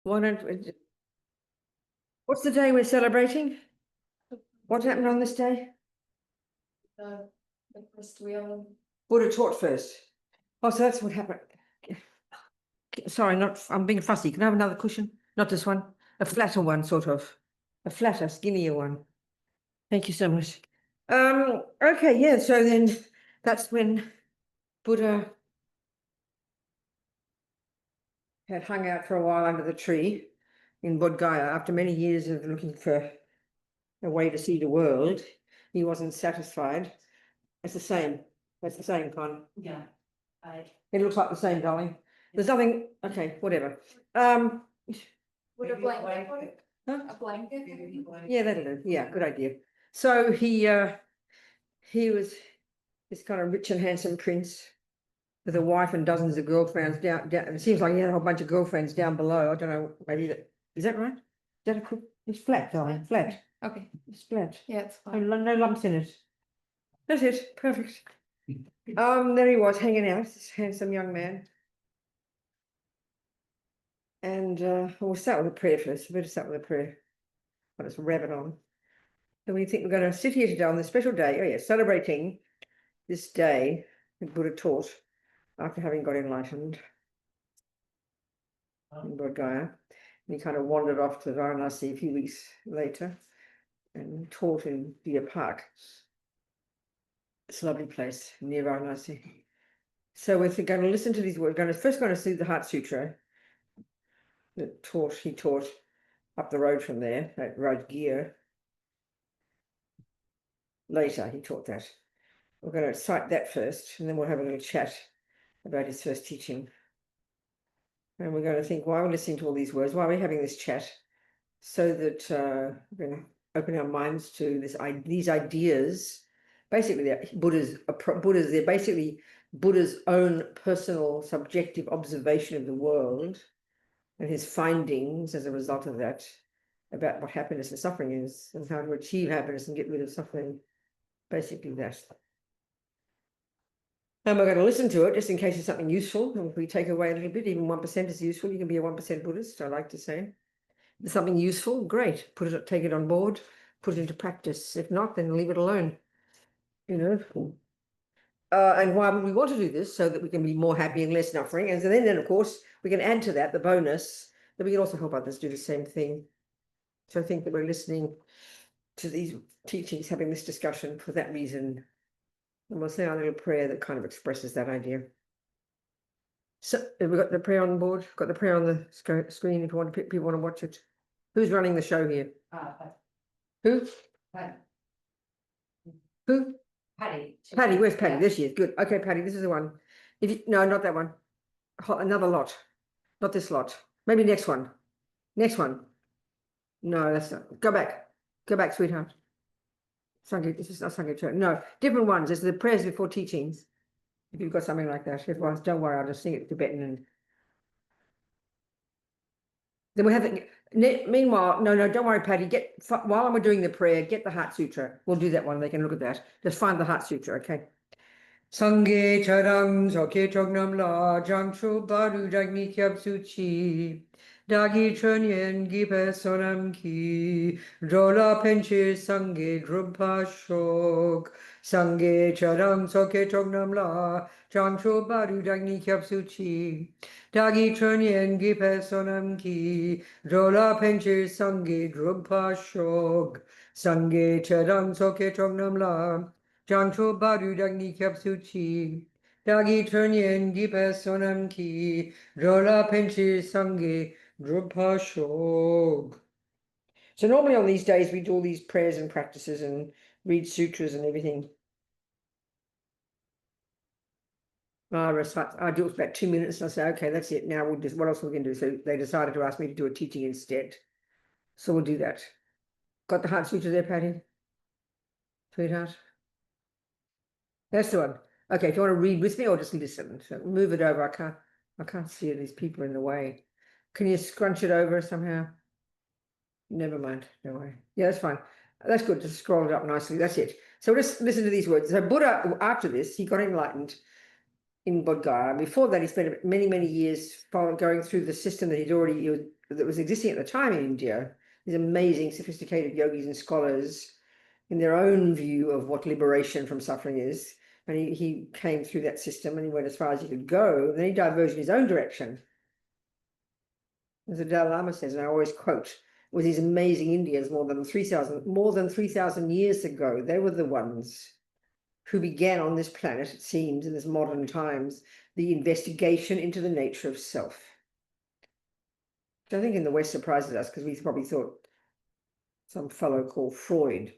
Why don't we, what's the day we're celebrating? What happened on this day? The first real. Buddha taught first. Oh, so that's what happened. Sorry, I'm being fussy. Can I have another cushion? Not this one. A flatter one, sort of. A flatter, skinnier one. Thank you so much. Okay, yeah, so then that's when Buddha had hung out for a while under the tree in Bodh Gaya after many years of looking for a way to see the world. He wasn't satisfied. It's the same. It's the same, Con. Yeah. It looks like the same, darling. There's nothing. Okay, whatever. Would a blanket? Huh? A blanket? Yeah, that'll do. Yeah, good idea. So he was this kind of rich and handsome prince with a wife and dozens of girlfriends down. It seems like he had a whole bunch of girlfriends down below. I don't know. Maybe that is that right? Is that it's flat, darling. Flat. Okay. It's flat. Yeah, it's No, fine. no lumps in it. That's it. Perfect. There he was hanging out, this handsome young man. And we'll start with a prayer first. We better start with a prayer. I'll just wrap it on. So we think we're going to sit here today on this special day. Oh yeah, celebrating this day that Buddha taught after having got enlightened in Bodh Gaya. And he kind of wandered off to Varanasi a few weeks later and taught in Deer Park. It's a lovely place near Varanasi. So we're going to listen to these words. We're first going to see the Heart Sutra that he taught up the road from there, at Rajgir. Later, he taught that. We're going to cite that first, and then we'll have a little chat about his first teaching. And we're going to think, why are we listening to all these words? Why are we having this chat? So that we're going to open our minds to these ideas. Basically, they're basically Buddha's own personal subjective observation of the world and his findings as a result of that about what happiness and suffering is and how to achieve happiness and get rid of suffering. Basically that. And we're going to listen to it just in case it's something useful. And if we take away a little bit, even 1% is useful. You can be a 1% Buddhist, I like to say. If there's something useful, great. Take it on board, put it into practice. If not, then leave it alone. You know. And why would we want to do this? So that we can be more happy and less suffering. And so then, of course, we can add to that the bonus that we can also help others do the same thing. So I think that we're listening to these teachings, having this discussion for that reason. And we'll say our little prayer that kind of expresses that idea. So have we got the prayer on board? Got the prayer on the screen if you want to people want to watch it. Who's running the show here? Who? Who? Patty. Patty, where's Patty? Yeah. There she is. Good. Okay, Patty, this is the one. No, not that one. Another lot. Not this lot. Maybe next one. Next one. No, that's not. Go back. Go back, sweetheart. Sangha, this is not Sangha. No, different ones. There's the prayers before teachings. If you've got something like that. If once, don't worry, I'll just sing it Tibetan and then we have it. Meanwhile, no, don't worry, Patty. While we're doing the prayer, get the Heart Sutra. We'll do that one. They can look at that. Just find the Heart Sutra, okay? Sangye charang soke chognam la jangcho baru dagni kyab suchi dagi chunyen gipe sonam ki rola penche sangye drupa shok sangye charang soke chognam la jangcho baru dagni kyab suchi dagi chunyen gipe sonam ki rola penche sangye drupa shok sangye charang soke chognam la Jangcho baru dagni kyap suchi, dagi chunyen gipe sonam ki, rola penchi sange drupa shog. So normally on these days we do all these prayers and practices and read sutras and everything. I do it for about 2 minutes and I say, okay, that's it. Now we'll just, what else we can do? So they decided to ask me to do a teaching instead. So we'll do that. Got the Heart Sutra there, Patty? Sweetheart? That's the one. Okay, do you want to read with me or just listen? So move it over. I can't see it. These people in the way. Can you scrunch it over somehow? Never mind. Don't worry. Yeah, that's fine. That's good. Just scroll it up nicely. That's it. So just listen to these words. So Buddha, after this, he got enlightened in Bodh Gaya. Before that, he spent many, many years going through the system that he that was existing at the time in India, these amazing, sophisticated yogis and scholars in their own view of what liberation from suffering is. And he came through that system and he went as far as he could go. Then he diverged in his own direction. As the Dalai Lama says, and I always quote, with these amazing Indians more than 3,000 years ago, they were the ones who began on this planet, it seems, in this modern times, the investigation into the nature of self. Which I think in the West surprises us because we probably thought some fellow called Freud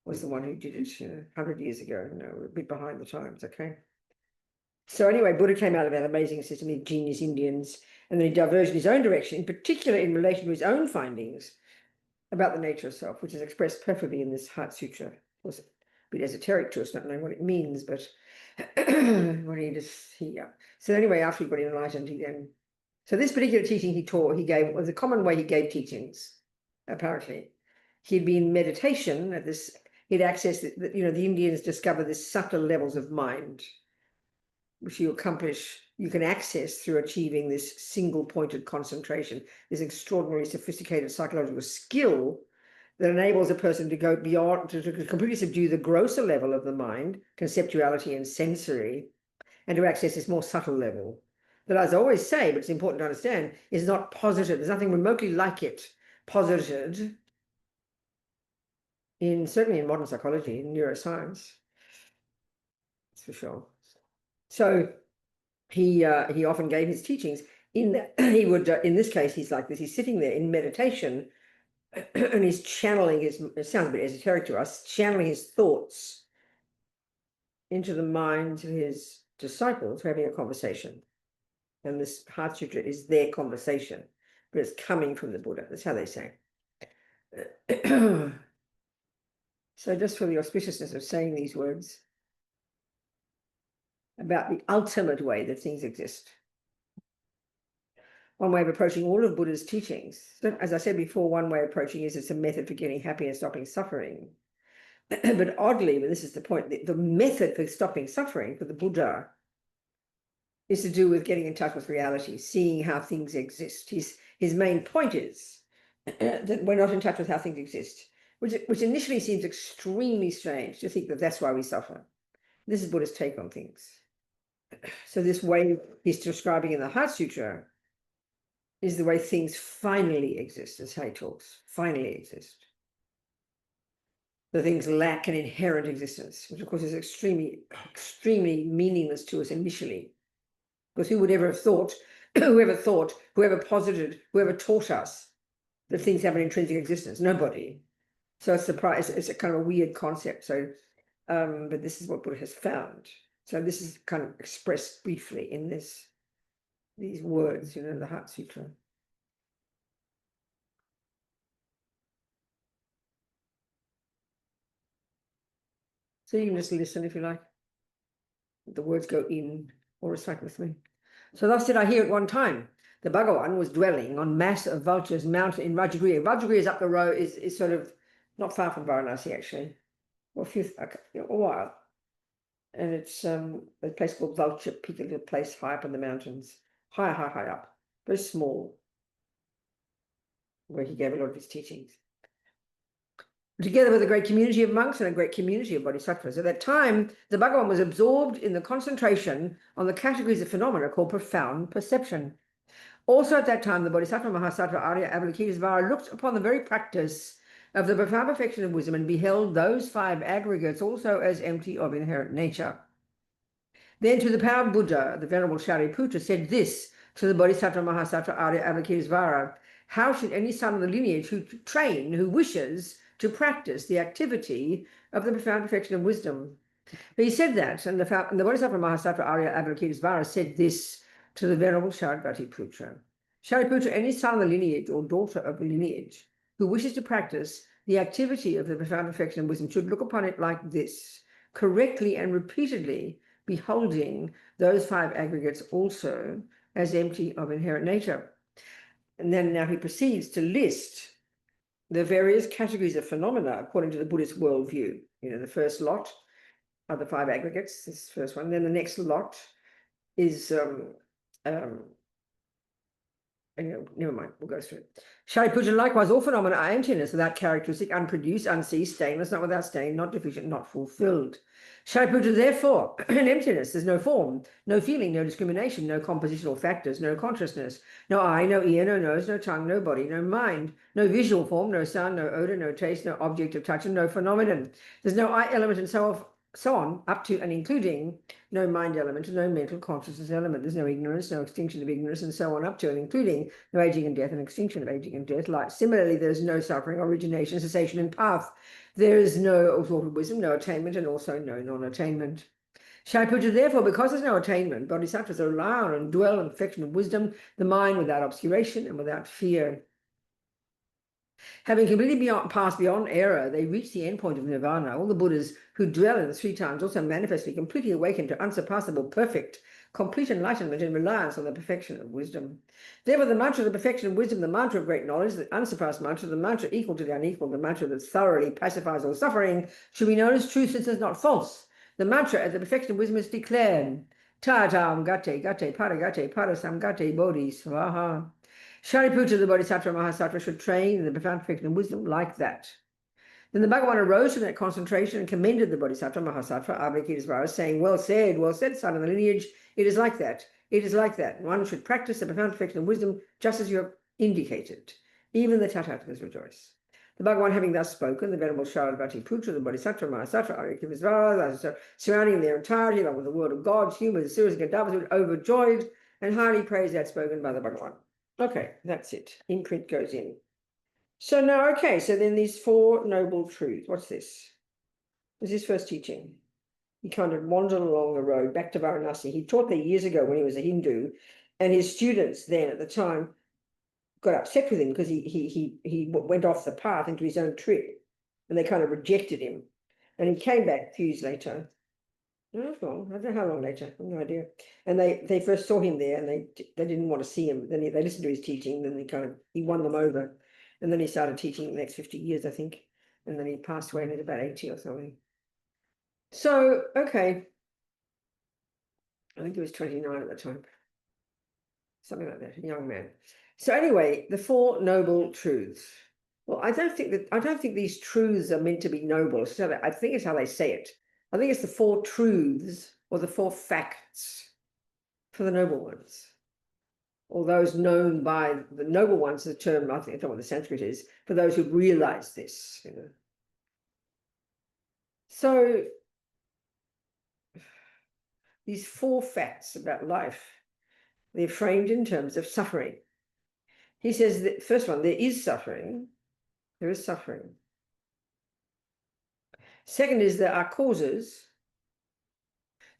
was the one who did it, 100 years ago. No, we're a bit behind the times, okay? So anyway, Buddha came out of that amazing system of genius Indians, and then he diverged in his own direction, in particular in relation to his own findings about the nature of self, which is expressed perfectly in this Heart Sutra. It was a bit esoteric to us, not knowing what it means, but when So anyway, after he got enlightened, he then... So this particular teaching he gave was a common way he gave teachings, apparently. He'd be in meditation at this, he'd access, the Indians discover this subtle levels of mind, which you can access through achieving this single-pointed concentration, this extraordinarily sophisticated psychological skill that enables a person to go beyond, to completely subdue the grosser level of the mind, conceptuality and sensory, and to access this more subtle level. That, as I always say, but it's important to understand, is not posited. There's nothing remotely like it posited certainly in modern psychology, in neuroscience. That's for sure. So he often gave his teachings in this case, he's like this, he's sitting there in meditation and he's channeling it sounds a bit esoteric to us, channeling his thoughts into the minds of his disciples who are having a conversation. And this Heart Sutra is their conversation, but it's coming from the Buddha. That's how they say. So just for the auspiciousness of saying these words about the ultimate way that things exist. One way of approaching all of Buddha's teachings, as I said before, one way of approaching is it's a method for getting happy and stopping suffering. But oddly, but this is the point, the method for stopping suffering for the Buddha is to do with getting in touch with reality, seeing how things exist. His main point is that we're not in touch with how things exist, which initially seems extremely strange to think that that's why we suffer. This is Buddha's take on things. So this way he's describing in the Heart Sutra is the way things finally exist, as he talks, finally exist. The things lack an inherent existence, which of course is extremely, extremely meaningless to us initially. Because who would ever have thought, whoever posited, whoever taught us that things have an intrinsic existence? Nobody. So it's a kind of a weird concept. So, but this is what Buddha has found. So this is kind of expressed briefly in these words, the Heart Sutra. So you can just listen if you like. The words go in or recite with me. So thus did I hear at one time. The Bhagavan was dwelling on mass of vultures mounted in Rajagriha. Rajagriha is up the road, is sort of not far from Varanasi actually, or a while. And it's a place called Vulture Peak, a little place high up in the mountains, high up, very small, where he gave a lot of his teachings. Together with a great community of monks and a great community of bodhisattvas. At that time, the Bhagavan was absorbed in the concentration on the categories of phenomena called profound perception. Also at that time, the Bodhisattva Mahasattva Arya Avalokitesvara looked upon the very practice of the profound perfection of wisdom and beheld those 5 aggregates also as empty of inherent nature. Then to the proud Buddha, the Venerable Shariputra, said this to the Bodhisattva Mahasattva Arya Avalokitesvara: how should any son of the lineage who wishes to practice the activity of the profound perfection of wisdom? But he said that, and the Bodhisattva Mahasattva Arya Avalokitesvara said this to the Venerable Shariputra. Shariputra, any son of the lineage or daughter of the lineage who wishes to practice the activity of the profound perfection of wisdom should look upon it like this, correctly and repeatedly beholding those 5 aggregates also as empty of inherent nature. And then now he proceeds to list the various categories of phenomena according to the Buddhist worldview. The first lot are the 5 aggregates, this first one. Then the next lot is Anyway, never mind, we'll go through it. Shariputra, likewise, all phenomena are emptiness, without characteristic, unproduced, unceased, stainless, not without stain, not deficient, not fulfilled. Shariputra, therefore, an emptiness, there's no form, no feeling, no discrimination, no compositional factors, no consciousness, no eye, no ear, no nose, no tongue, no body, no mind, no visual form, no sound, no odor, no taste, no object of touch, and no phenomenon. There's no I element and so on, up to and including no mind element, no mental consciousness element. There's no ignorance, no extinction of ignorance, and so on, up to and including no aging and death and extinction of aging and death. Like similarly, there's no suffering, origination, cessation, and path. There is no thought of wisdom, no attainment, and also no non-attainment. Shariputra, therefore, because there's no attainment, bodhisattvas rely on and dwell in perfection of wisdom, the mind without obscuration and without fear. Having completely passed beyond error, they reach the end point of nirvana. All the Buddhas who dwell in the three times also manifestly completely awaken to unsurpassable, perfect, complete enlightenment in reliance on the perfection of wisdom. Therefore, the mantra of the perfection of wisdom, the mantra of great knowledge, the unsurpassed mantra, the mantra equal to the unequal, the mantra that thoroughly pacifies all suffering, should be known as true since it's not false. The mantra as the perfection of wisdom is declared. Tatam gate, gate, paragate, parasam gate, bodhi, swaha. Shariputra, the Bodhisattva Mahasattva, should train in the profound perfection of wisdom like that. Then the Bhagavan arose from that concentration and commended the Bodhisattva Mahasattva, Avalokitesvara, saying, well said, son of the lineage, it is like that, it is like that. One should practice the profound perfection of wisdom just as you have indicated. Even the Tathagatas rejoice. The Bhagavan having thus spoken, the Venerable Shariputra, the Bodhisattva Mahasattva, Avalokitesvara, surrounding their entirety, along with the world of gods, humans, Suras, and Gandharvas, were overjoyed and highly praised that spoken by the Bhagavan. Okay, that's it. Imprint goes in. So now, okay, so then these four noble truths. What's this? This is his first teaching. He kind of wandered along the road back to Varanasi. He taught there years ago when he was a Hindu, and his students then at the time got upset with him because he went off the path into his own trip, and they kind of rejected him. And he came back a few years later. Not long. I don't know how long later. I have no idea. And they first saw him there, and they didn't want to see him. Then they listened to his teaching. Then he won them over, and then he started teaching the next 50 years, I think. And then he passed away at about 80 or something. So okay, I think he was 29 at the time, something like that, a young man. So anyway, the four noble truths. Well, I don't think these truths are meant to be noble. So I think it's how they say it. I think it's the four truths or the four facts for the noble ones, or those known by the noble ones. The term, I don't know what the Sanskrit is, for those who realize this. You know. So these four facts about life, they're framed in terms of suffering. He says that first one, there is suffering. There is suffering. Second is there are causes.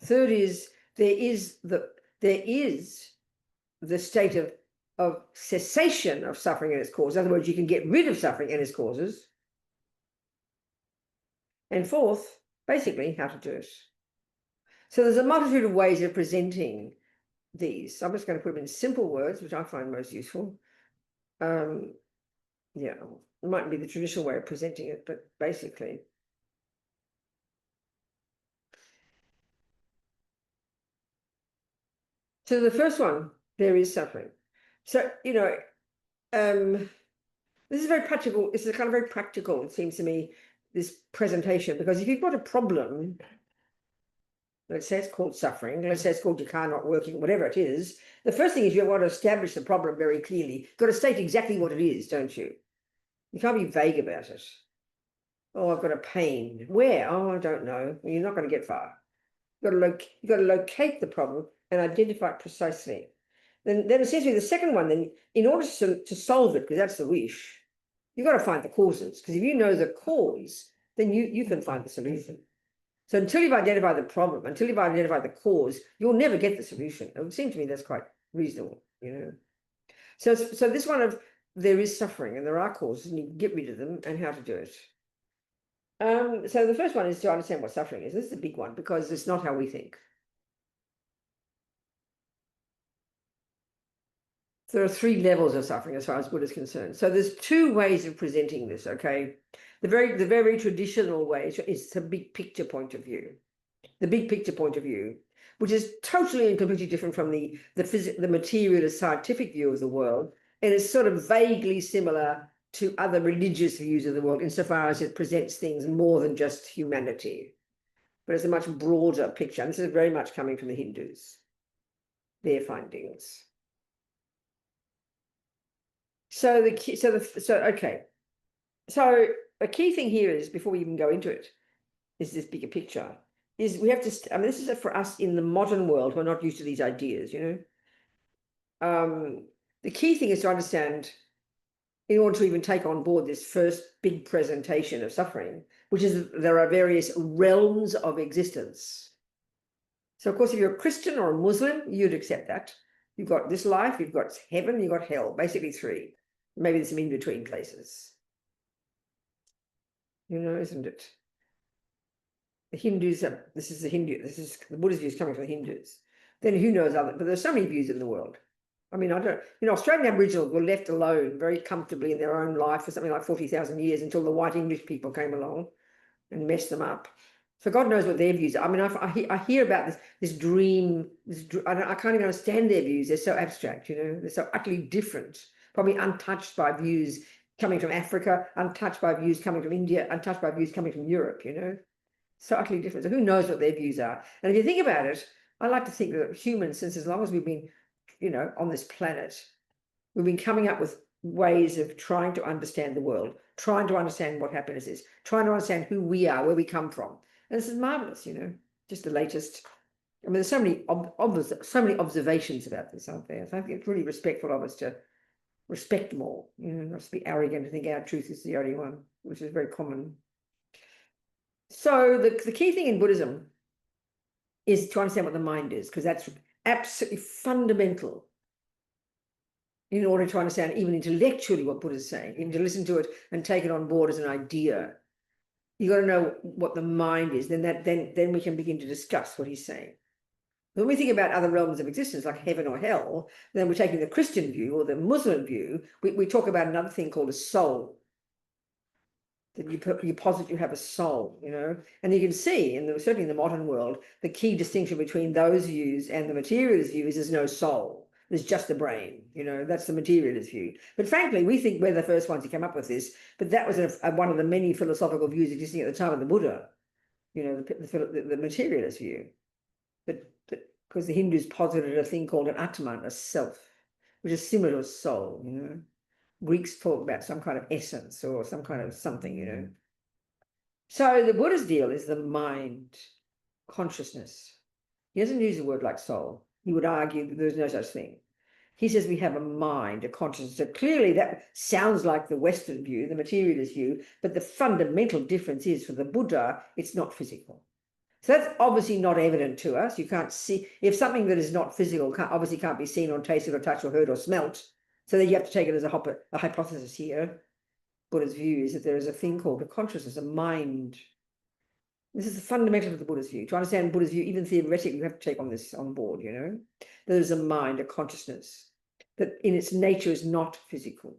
Third is there is the state of cessation of suffering and its causes. In other words, you can get rid of suffering and its causes. And fourth, basically, how to do it. So there's a multitude of ways of presenting these. I'm just going to put them in simple words, which I find most useful. Yeah, it mightn't be the traditional way of presenting it, but basically. So the first one, there is suffering. So, this is very practical. This is kind of very practical, it seems to me, this presentation, because if you've got a problem, let's say it's called suffering, let's say it's called your car not working, whatever it is, the first thing is you've got to establish the problem very clearly. You've got to state exactly what it is, don't you? You can't be vague about it. Oh, I've got a pain. Where? Oh, I don't know. Well, you're not going to get far. You've got to locate the problem and identify it precisely. Then it seems to me the second one, then, in order to solve it, because that's the wish, you've got to find the causes. Because if you know the cause, then you can find the solution. So until you've identified the problem, until you've identified the cause, you'll never get the solution. It would seem to me that's quite reasonable, So this one of there is suffering and there are causes and you can get rid of them and how to do it. So the first one is to understand what suffering is. This is a big one because it's not how we think. There are three levels of suffering as far as Buddha is concerned. So there's two ways of presenting this, okay? The very traditional way is the big picture point of view. The big picture point of view, which is totally and completely different from the materialist scientific view of the world. and it's sort of vaguely similar to other religious views of the world insofar as it presents things more than just humanity, but it's a much broader picture. And this is very much coming from the Hindus, their findings. So the key, so a key thing here is, before we even go into it, is this bigger picture. Is we have to, I mean, this is for us in the modern world, we're not used to these ideas, you know. The key thing is to understand, in order to even take on board this first big presentation of suffering, which is there are various realms of existence. So of course, if you're a Christian or a Muslim, you'd accept that. You've got this life, you've got heaven, you've got hell, basically three. Maybe there's some in-between places. You know, isn't it? The Hindus, this is the Buddhist view is coming from the Hindus. Then who knows other, but there's so many views in the world. I mean, Australian Aboriginals were left alone very comfortably in their own life for something like 40,000 years until the white English people came along and messed them up. So God knows what their views are. I mean, I hear about this dream, I can't even understand their views. They're so abstract, you know, they're so utterly different, probably untouched by views coming from Africa, untouched by views coming from India, untouched by views coming from Europe, you know. So utterly different. So who knows what their views are? And if you think about it, I like to think that humans, since as long as we've been, you know, on this planet, we've been coming up with ways of trying to understand the world, trying to understand what happiness is, trying to understand who we are, where we come from. And this is marvelous, you know, just the latest. I mean, there's so many observations about this, aren't there? So I think it's really respectful of us to respect more, you know, not to be arrogant to think our truth is the only one, which is very common. So the key thing in Buddhism is to understand what the mind is, because that's absolutely fundamental in order to understand even intellectually what Buddha is saying, even to listen to it and take it on board as an idea. You got to know what the mind is, then we can begin to discuss what he's saying. When we think about other realms of existence like heaven or hell, then we're taking the Christian view or the Muslim view. We talk about another thing called a soul. That you posit you have a soul, you know, and you can see, certainly in the modern world, the key distinction between those views and the materialist view is there's no soul. There's just the brain, you know, that's the materialist view. But frankly, we think we're the first ones to come up with this, but that was one of the many philosophical views existing at the time of the Buddha, you know, the materialist view. But because the Hindus posited a thing called an Atman, a self, which is similar to a soul, you know. Greeks talk about some kind of essence or some kind of something, you know. So the Buddha's deal is the mind, consciousness. He doesn't use the word like soul. He would argue that there's no such thing. He says we have a mind, a consciousness. So clearly that sounds like the Western view, the materialist view, but the fundamental difference is for the Buddha, it's not physical. So that's obviously not evident to us. You can't see, if something that is not physical obviously can't be seen or tasted or touched or heard or smelt, so then you have to take it as a hypothesis here. Buddha's view is that there is a thing called a consciousness, a mind. This is the fundamental of the Buddha's view. To understand Buddha's view, even theoretically, you have to take on this on board, you know. There is a mind, a consciousness, that in its nature is not physical,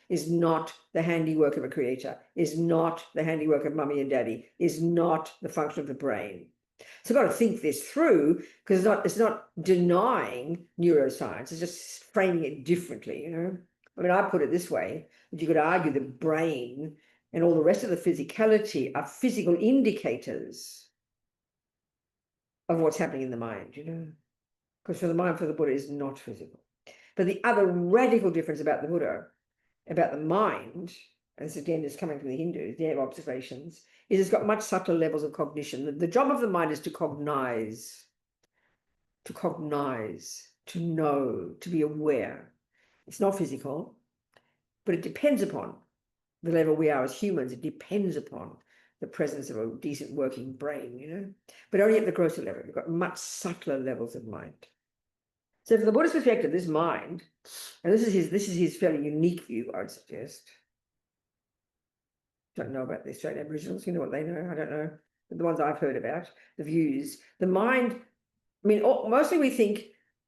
is not the handiwork of a creator, is not the handiwork of mummy and daddy, is not the function of the brain. So I've got to think this through, because it's not denying neuroscience, it's just framing it differently, you know. I mean, I put it this way, that you could argue the brain and all the rest of the physicality are physical indicators of what's happening in the mind, you know. Because for the mind, for the Buddha, is not physical. But the other radical difference about the Buddha, about the mind, and this again is coming from the Hindus, their observations, is it's got much subtler levels of cognition. The job of the mind is to cognize, to know, to be aware. It's not physical, but it depends upon the level we are as humans. It depends upon the presence of a decent working brain, you know, but only at the grosser level. We've got much subtler levels of mind. So from the Buddhist perspective, this mind, and this is his fairly unique view, I would suggest. Don't know about the Australian Aboriginals, you know what they know, I don't know. But the ones I've heard about, the views, the mind, I mean, mostly we think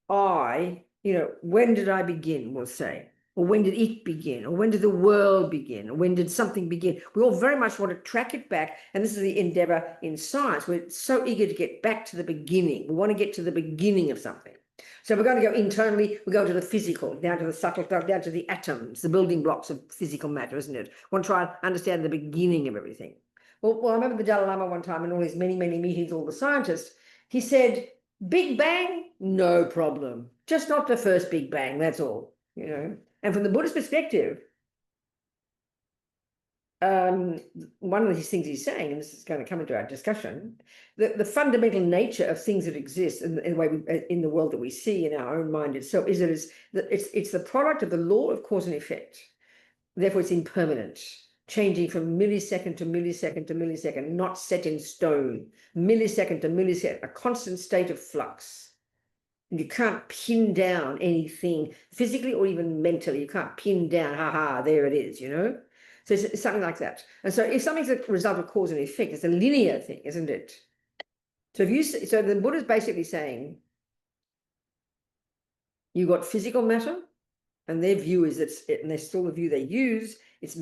you know, when did I begin, we'll say, or when did it begin, or when did the world begin, or when did something begin? We all very much want to track it back, and this is the endeavor in science. We're so eager to get back to the beginning. We want to get to the beginning of something. So we're going to go internally, we go to the physical, down to the subtle, down to the atoms, the building blocks of physical matter, isn't it? We want to try and understand the beginning of everything. Well, I remember the Dalai Lama one time in all his many, many meetings, all the scientists, he said, Big Bang, no problem. Just not the first Big Bang, that's all, you know. And from the Buddhist perspective, one of these things he's saying, and this is going to come into our discussion, the fundamental nature of things that exist in the way in the world that we see in our own mind itself is that it's the product of the law of cause and effect. Therefore, it's impermanent, changing from millisecond to millisecond to millisecond, not set in stone, millisecond to millisecond, a constant state of flux. And you can't pin down anything physically or even mentally. You can't pin down, there it is, you know? So it's something like that. And so if something's a result of cause and effect, it's a linear thing, isn't it? So so the Buddha is basically saying, you've got physical matter, and their view is and they're still the view they use, it's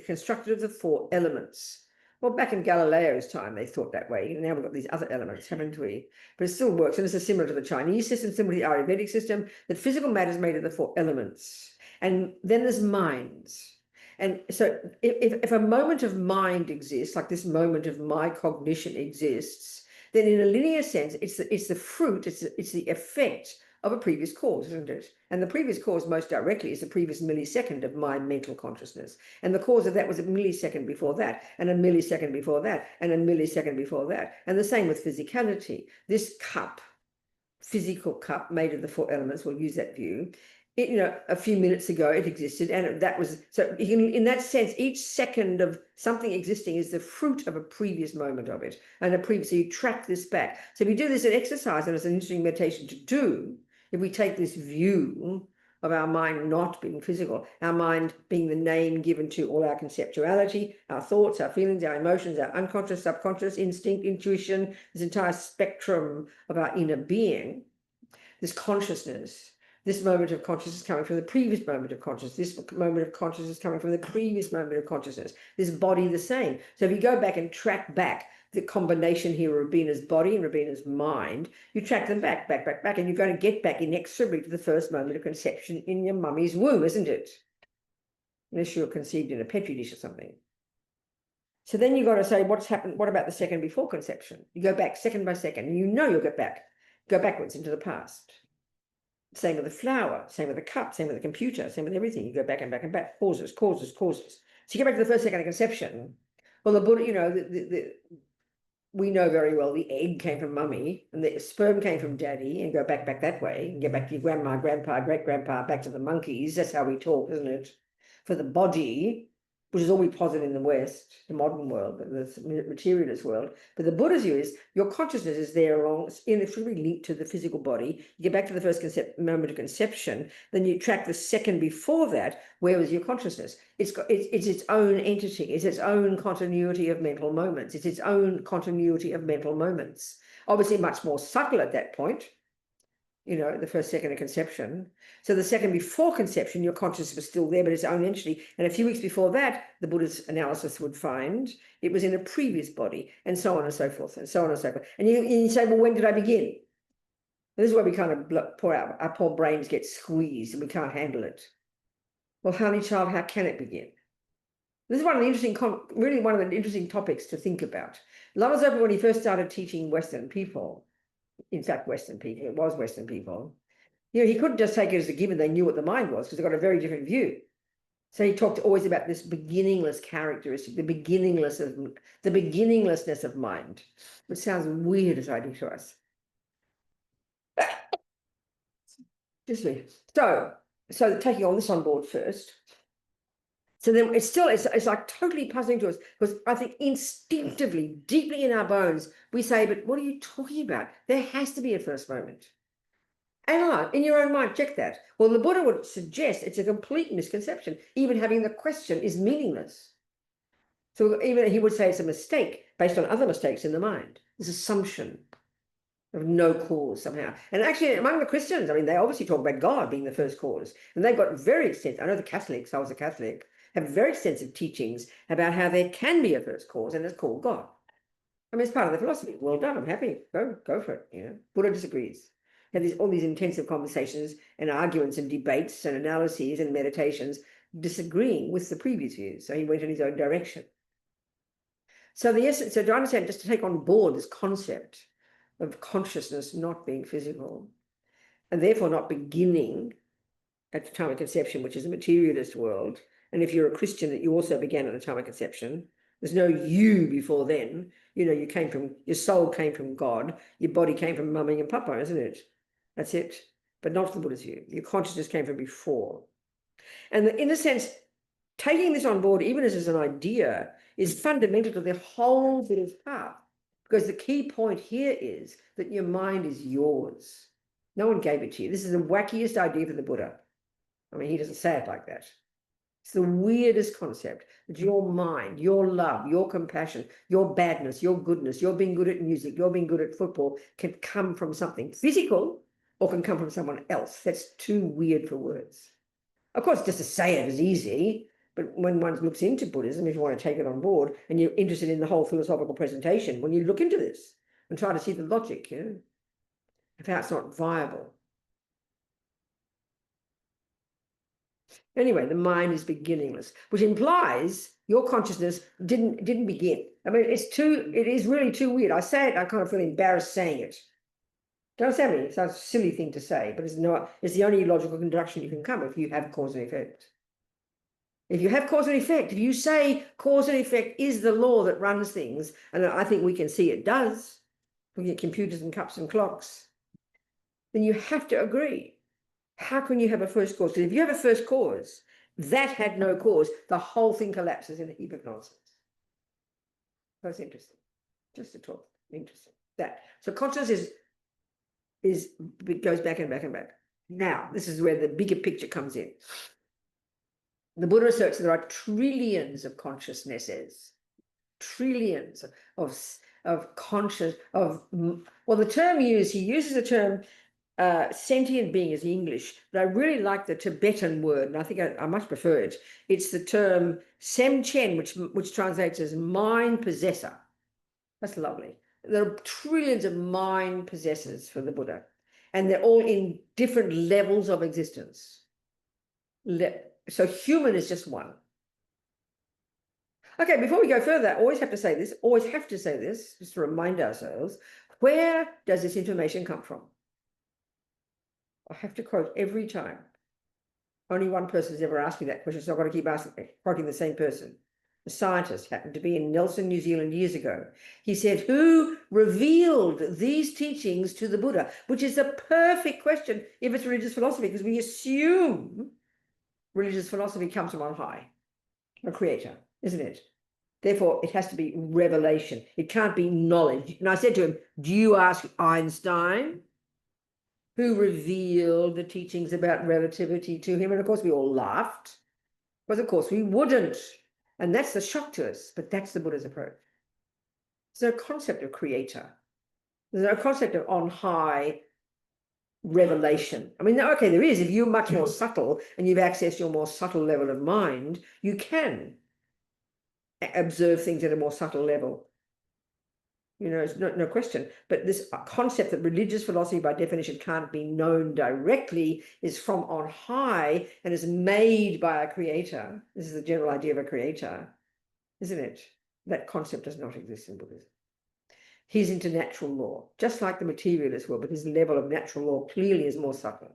constructed of the 4 elements. Well, back in Galileo's time, they thought that way. Now we've got these other elements, haven't we? But it still works, and this is similar to the Chinese system, similar to the Ayurvedic system, that physical matter is made of the 4 elements. And then there's minds. And so if a moment of mind exists, like this moment of my cognition exists, then in a linear sense, it's the fruit, it's the effect of a previous cause, isn't it? And the previous cause most directly is the previous millisecond of my mental consciousness. And the cause of that was a millisecond before that, and a millisecond before that, and a millisecond before that. And the same with physicality. This cup, physical cup made of the 4 elements, we'll use that view. A few minutes ago it existed, and that was, so in that sense, each second of something existing is the fruit of a previous moment of it, and so you track this back. So if you do this an exercise, and it's an interesting meditation to do, if we take this view of our mind not being physical, our mind being the name given to all our conceptuality, our thoughts, our feelings, our emotions, our unconscious, subconscious, instinct, intuition, this entire spectrum of our inner being, this consciousness, this moment of consciousness coming from the previous moment of consciousness, this moment of consciousness coming from the previous moment of consciousness, this body the same. So if you go back and track back the combination here of Robina's body and Robina's mind, you track them back, and you're going to get back inexorably to the first moment of conception in your mummy's womb, isn't it? Unless you're conceived in a petri dish or something. So then you've got to say, what's happened? What about the second before conception? You go back second by second, and you'll go backwards into the past. Same with the flower, same with the cup, same with the computer, same with everything. You go back and back and back, causes. So you get back to the first second of conception. Well, the Buddha, we know very well the egg came from mummy and the sperm came from daddy, and go back that way and get back to your grandma, grandpa, great-grandpa, back to the monkeys. That's how we talk, isn't it? For the body, which is all we posit in the West, the modern world, the materialist world. But the Buddha's view is your consciousness is there inextricably linked to the physical body. You get back to the first moment of conception, then you track the second before that. Where was your consciousness? It's its own entity. It's its own continuity of mental moments. It's its own continuity of mental moments. Obviously much more subtle at that point, the first second of conception. So the second before conception, your consciousness was still there, but its own entity. And a few weeks before that, the Buddha's analysis would find it was in a previous body, and so on and so forth, and so on and so forth. And you say, well, when did I begin? And this is where we kind of our poor brains get squeezed and we can't handle it. Well, honey child, how can it begin? This is one of the interesting topics to think about. Lama Zopa, when he first started teaching Western people, in fact, Western people, it was Western people, he couldn't just take it as a given they knew what the mind was, because they got a very different view. So he talked always about this beginningless characteristic, the beginninglessness of mind, which sounds weird as I do to us. Excuse me. So taking all this on board first. So then it's like totally puzzling to us, because I think instinctively, deeply in our bones, we say, but what are you talking about? There has to be a first moment. Analyze in your own mind, check that. Well, the Buddha would suggest it's a complete misconception. Even having the question is meaningless. So even he would say it's a mistake based on other mistakes in the mind. This assumption of no cause somehow. And actually, among the Christians, I mean, they obviously talk about God being the first cause. And they've got very extensive, I know the Catholics, I was a Catholic, have very extensive teachings about how there can be a first cause, and it's called God. I mean, it's part of the philosophy. Well done, I'm happy. Go for it. Buddha disagrees. had all these intensive conversations and arguments and debates and analyses and meditations, disagreeing with the previous views. So he went in his own direction. So so to understand, just to take on board this concept of consciousness not being physical, and therefore not beginning at the time of conception, which is a materialist world. And if you're a Christian, that you also began at the time of conception. There's no you before then. Your soul came from God. Your body came from mummy and papa, isn't it? That's it. But not the Buddha's view. Your consciousness came from before. And in a sense, taking this on board, even as an idea, is fundamental to the whole Buddhist path. Because the key point here is that your mind is yours. No one gave it to you. This is the wackiest idea for the Buddha. I mean, he doesn't say it like that. It's the weirdest concept that your mind, your love, your compassion, your badness, your goodness, your being good at music, your being good at football can come from something physical or can come from someone else. That's too weird for words. Of course, just to say it is easy, but when one looks into Buddhism, if you want to take it on board and you're interested in the whole philosophical presentation, when you look into this and try to see the logic, of how it's not viable. Anyway, the mind is beginningless, which implies your consciousness didn't begin. I mean, it is really too weird. I say it, I kind of feel embarrassed saying it. Don't say me. It's a silly thing to say, but it's the only logical deduction you can come if you have cause and effect. If you have cause and effect, if you say cause and effect is the law that runs things, and I think we can see it does, looking at computers and cups and clocks, then you have to agree. How can you have a first cause? Because if you have a first cause, that had no cause, the whole thing collapses in a heap of nonsense. That's interesting. Just to talk. Interesting. So consciousness goes back and back and back. Now, this is where the bigger picture comes in. The Buddha asserts that there are trillions of consciousnesses, trillions of conscious, well, the term he uses the term sentient being is English, but I really like the Tibetan word, and I think I much prefer it. It's the term semchen, which translates as mind possessor. That's lovely. There are trillions of mind possessors for the Buddha, and they're all in different levels of existence. So human is just one. Okay, before we go further, always have to say this, just to remind ourselves, where does this information come from? I have to quote every time. Only one person has ever asked me that question, so I've got to keep quoting the same person. The scientist happened to be in Nelson, New Zealand years ago. He said, who revealed these teachings to the Buddha? Which is a perfect question if it's religious philosophy, because we assume religious philosophy comes from on high, a creator, isn't it? Therefore, it has to be revelation. It can't be knowledge. And I said to him, do you ask Einstein, who revealed the teachings about relativity to him? And of course, we all laughed, because of course we wouldn't. And that's the shock to us, but that's the Buddha's approach. There's no concept of creator. There's no concept of on high revelation. I mean, okay, there is. If you're much more subtle and you've accessed your more subtle level of mind, you can observe things at a more subtle level. It's no question. But this concept that religious philosophy by definition can't be known directly is from on high and is made by a creator. This is the general idea of a creator, isn't it? That concept does not exist in Buddhism. He's into natural law, just like the materialist world, but his level of natural law clearly is more subtle.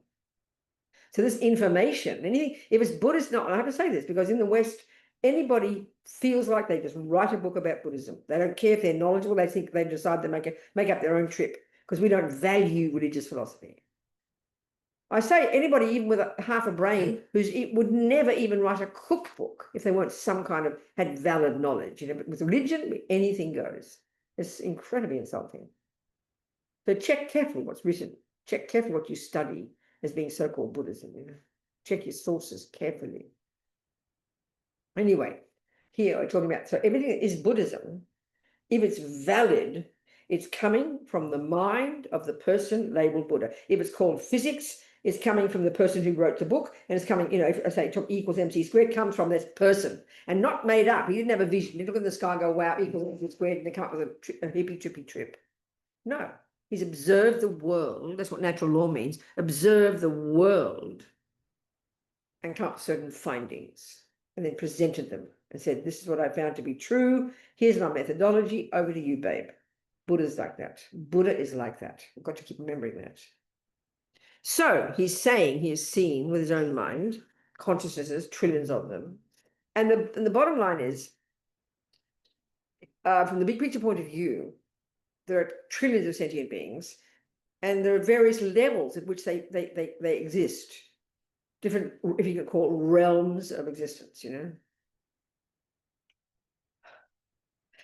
So this information, if it's Buddhist, I have to say this, because in the West, anybody feels like they just write a book about Buddhism. They don't care if they're knowledgeable. They think they decide to make up their own trip, because we don't value religious philosophy. I say anybody, even with half a brain, would never even write a cookbook if they weren't had valid knowledge. But with religion, anything goes. It's incredibly insulting. So check carefully what's written. Check carefully what you study as being so-called Buddhism. Check your sources carefully. Anyway, here we're talking about, so everything that is Buddhism, if it's valid, it's coming from the mind of the person labeled Buddha. If it's called physics, it's coming from the person who wrote the book, and it's coming, if I say E equals MC squared, comes from this person, and not made up. He didn't have a vision. He look at the sky and go, wow, E equals MC squared, and they come up with a hippie trippy trip. No, He's observed the world. That's what natural law means. Observe the world and come up with certain findings, and then presented them and said, this is what I found to be true. Here's my methodology. Over to you, babe. Buddha's like that. Buddha is like that. We've got to keep remembering that. So he's saying he has seen with his own mind consciousnesses, trillions of them. And the bottom line is, from the big picture point of view, there are trillions of sentient beings, and there are various levels at which they exist. Different, if you could call it, realms of existence, you know.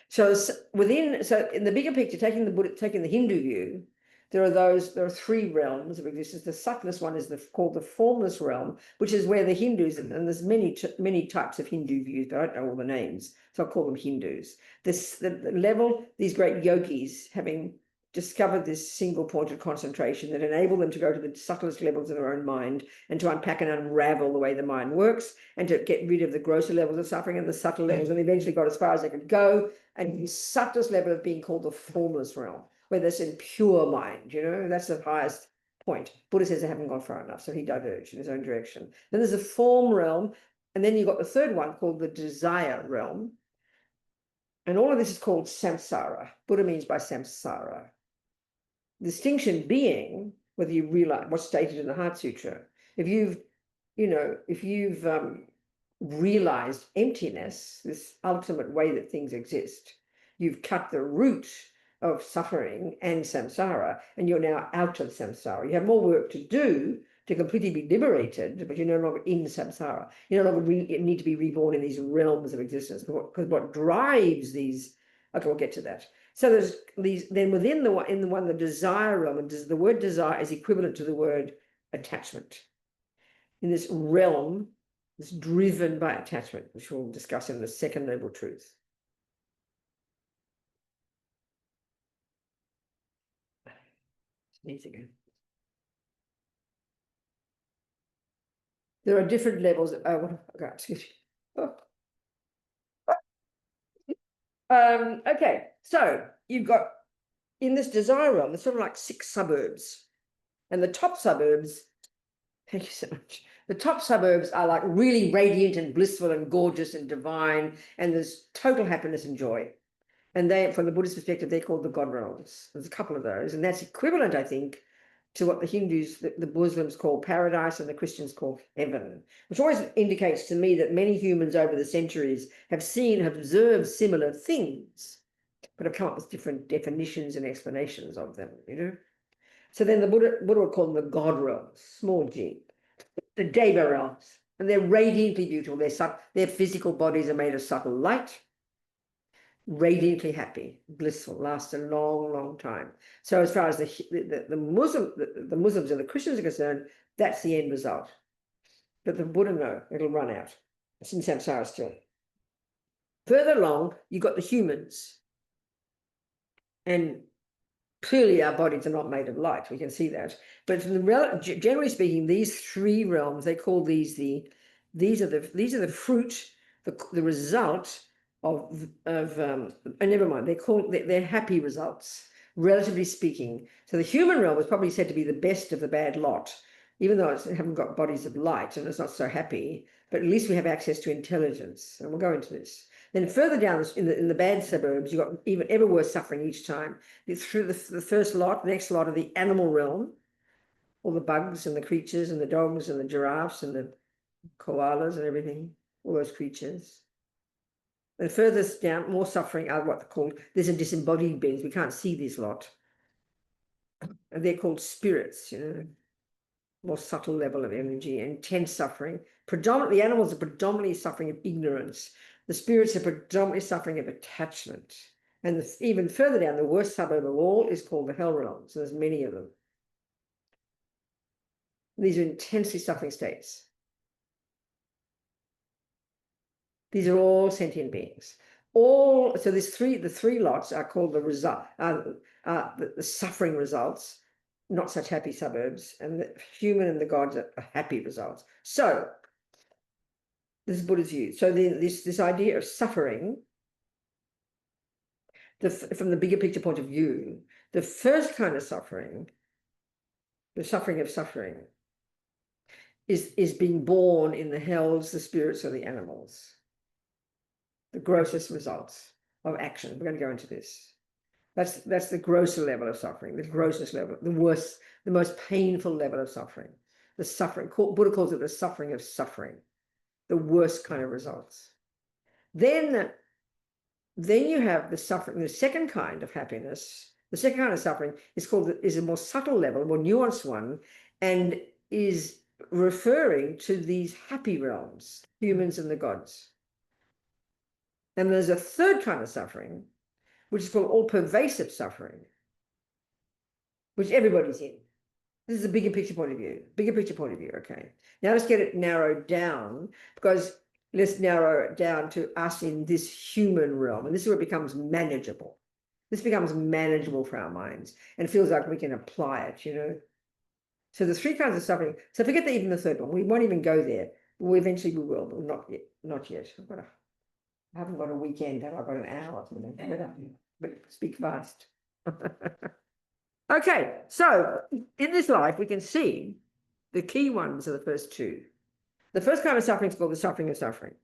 So in the bigger picture, taking the Hindu view, there are three realms of existence. The subtlest one is called the formless realm, which is where the Hindus, and there's many types of Hindu views, but I don't know all the names, so I'll call them Hindus. The level, these great yogis having discovered this single point of concentration that enabled them to go to the subtlest levels of their own mind and to unpack and unravel the way the mind works and to get rid of the grosser levels of suffering and the subtle levels, and eventually got as far as they could go. And the subtlest level of being called the formless realm, where there's in pure mind, you know, that's the highest point. Buddha says they haven't gone far enough, so he diverged in his own direction. Then there's a form realm, and then you've got the third one called the desire realm. And all of this is called samsara. Buddha means by samsara. Distinction being whether you realize what's stated in the Heart Sutra. If you've realized emptiness, this ultimate way that things exist, you've cut the root of suffering and samsara, and you're now out of samsara. You have more work to do to completely be liberated, but you're no longer in samsara. You no longer need to be reborn in these realms of existence, because what drives these, okay, we'll get to that. So there's these, then within the desire realm, and the word desire is equivalent to the word attachment. In this realm, it's driven by attachment, which we'll discuss in the second noble truth. Sneeze again. There are different levels. Excuse me. Okay, so you've got in this desire realm, there's sort of like 6 suburbs, and the top suburbs, thank you so much. The top suburbs are like really radiant and blissful and gorgeous and divine, and there's total happiness and joy. And they, from the Buddhist perspective, they're called the God realms. There's a couple of those, and that's equivalent, I think, to what the Hindus, the Muslims call paradise and the Christians call heaven, which always indicates to me that many humans over the centuries have observed similar things, but have come up with different definitions and explanations of them, you know. So then the Buddha would call them the God realms, small g, the Deva realms, and they're radiantly beautiful. Their physical bodies are made of subtle light, radiantly happy, blissful, last a long, long time. So as far as the Muslims and the Christians are concerned, that's the end result. But the Buddha, no, it'll run out. It's in samsara still. Further along, you've got the humans. And clearly our bodies are not made of light. We can see that. But generally speaking, these 3 realms, they call these are the fruit, the result of never mind, they're happy results, relatively speaking. So the human realm is probably said to be the best of the bad lot, even though it haven't got bodies of light and it's not so happy, but at least we have access to intelligence, and we'll go into this. Then further down in the bad suburbs, you've got even ever worse suffering each time. Through the first lot, the next lot of the animal realm, all the bugs and the creatures and the dogs and the giraffes and the koalas and everything, all those creatures. And furthest down, more suffering are what they're called, there's a disembodied beings. We can't see this lot. And they're called spirits, you know, more subtle level of energy, intense suffering. Predominantly, animals are predominantly suffering of ignorance. The spirits are predominantly suffering of attachment. And even further down, the worst suburb of all is called the hell realms. So there's many of them. These are intensely suffering states. These are all sentient beings. So the 3 lots are called the suffering results, not such happy suburbs, and the human and the gods are happy results. So this is Buddha's view. So this idea of suffering, from the bigger picture point of view, The first kind of suffering, the suffering of suffering, is being born in the hells, the spirits, or the animals. The grossest results of action. We're going to go into this. That's the grosser level of suffering, the grossest level, the worst, the most painful level of suffering. The suffering, Buddha calls it the suffering of suffering, the worst kind of results. Then you have the suffering, the second kind of happiness. The second kind of suffering is a more subtle level, a more nuanced one, and is referring to these happy realms, humans and the gods. And there's a third kind of suffering, which is called all-pervasive suffering, which everybody's in. This is a bigger picture point of view, okay. Now let's get it narrowed down, because let's narrow it down to us in this human realm. And this is where it becomes manageable. This becomes manageable for our minds and feels like we can apply it, you know. So the three kinds of suffering. So forget that even the third one. We won't even go there. Eventually we will, but not yet. Not yet. I haven't got a weekend, have I? I've got an hour. But speak fast. Okay, so in this life, we can see the key ones are the first two. The first kind of suffering is called the suffering of suffering.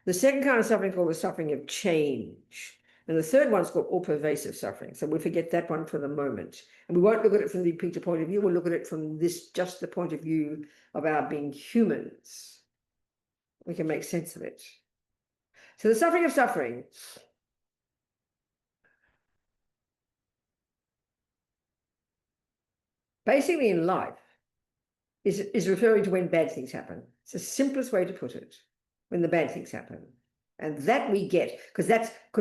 The second kind of suffering is called the suffering of change. And the third one is called all-pervasive suffering. So we'll forget that one for the moment. And we won't look at it from the picture point of view. We'll look at it from just the point of view of our being humans. We can make sense of it. So the suffering of suffering basically in life is referring to when bad things happen. It's the simplest way to put it, when the bad things happen. And that we get, because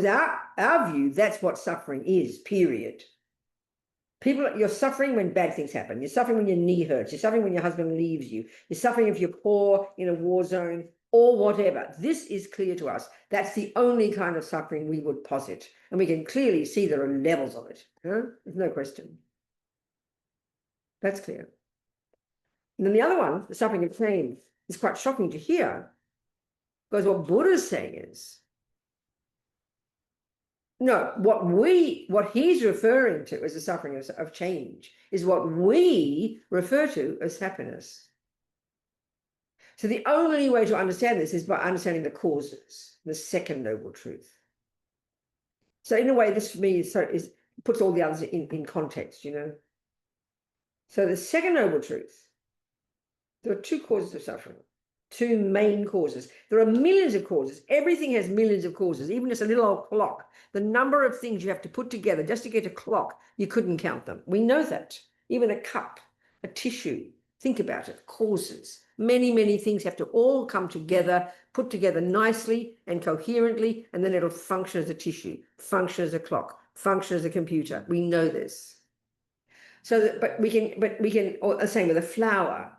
our view, that's what suffering is, period. You're suffering when bad things happen. You're suffering when your knee hurts. You're suffering when your husband leaves you. You're suffering if you're poor in a war zone or whatever. This is clear to us. That's the only kind of suffering we would posit. And we can clearly see there are levels of it. Huh? There's no question. That's clear. And then the other one, the suffering of change, is quite shocking to hear, because what Buddha's saying is, no, what he's referring to as the suffering of change is what we refer to as happiness. So the only way to understand this is by understanding the causes, the second noble truth. So in a way, this for me puts all the others in context, you know. So the second noble truth, there are two causes of suffering, two main causes. There are millions of causes. Everything has millions of causes, even just a little old clock. The number of things you have to put together just to get a clock, you couldn't count them. We know that. Even a cup, a tissue, think about it, causes. Many, many things have to all come together, put together nicely and coherently, and then it'll function as a tissue, function as a clock, function as a computer. We know this. So, but we can, or the same with a flower.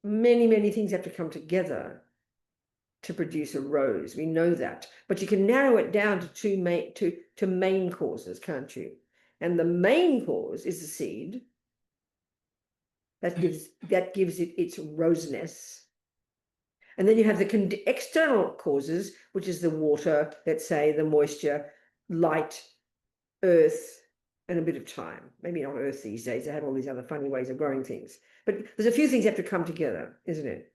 Many, many things have to come together to produce a rose. We know that. But you can narrow it down to two main causes, can't you? And the main cause is the seed. That gives it its roseness. And then you have the external causes, which is the water, let's say, the moisture, light, earth, and a bit of time. Maybe not earth these days. They have all these other funny ways of growing things. But there's a few things that have to come together, isn't it?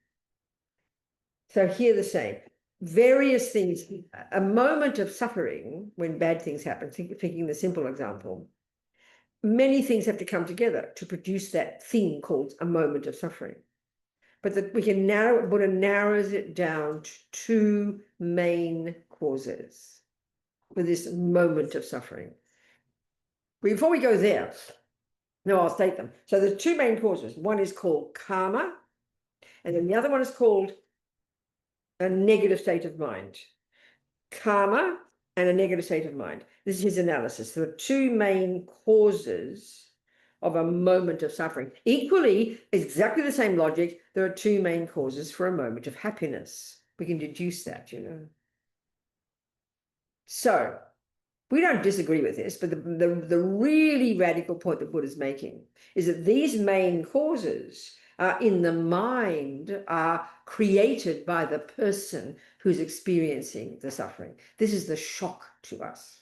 So here the same. Various things, a moment of suffering when bad things happen, thinking the simple example, many things have to come together to produce that thing called a moment of suffering. But we can Buddha narrows it down to two main causes for this moment of suffering. Before we go there, no, I'll state them. So there's two main causes. One is called karma, and then the other one is called a negative state of mind. Karma and a negative state of mind. This is his analysis. There are two main causes of a moment of suffering. Equally, exactly the same logic, there are two main causes for a moment of happiness. We can deduce that, you know. So we don't disagree with this, but the really radical point that Buddha's making is that these main causes in the mind are created by the person who's experiencing the suffering. This is the shock to us.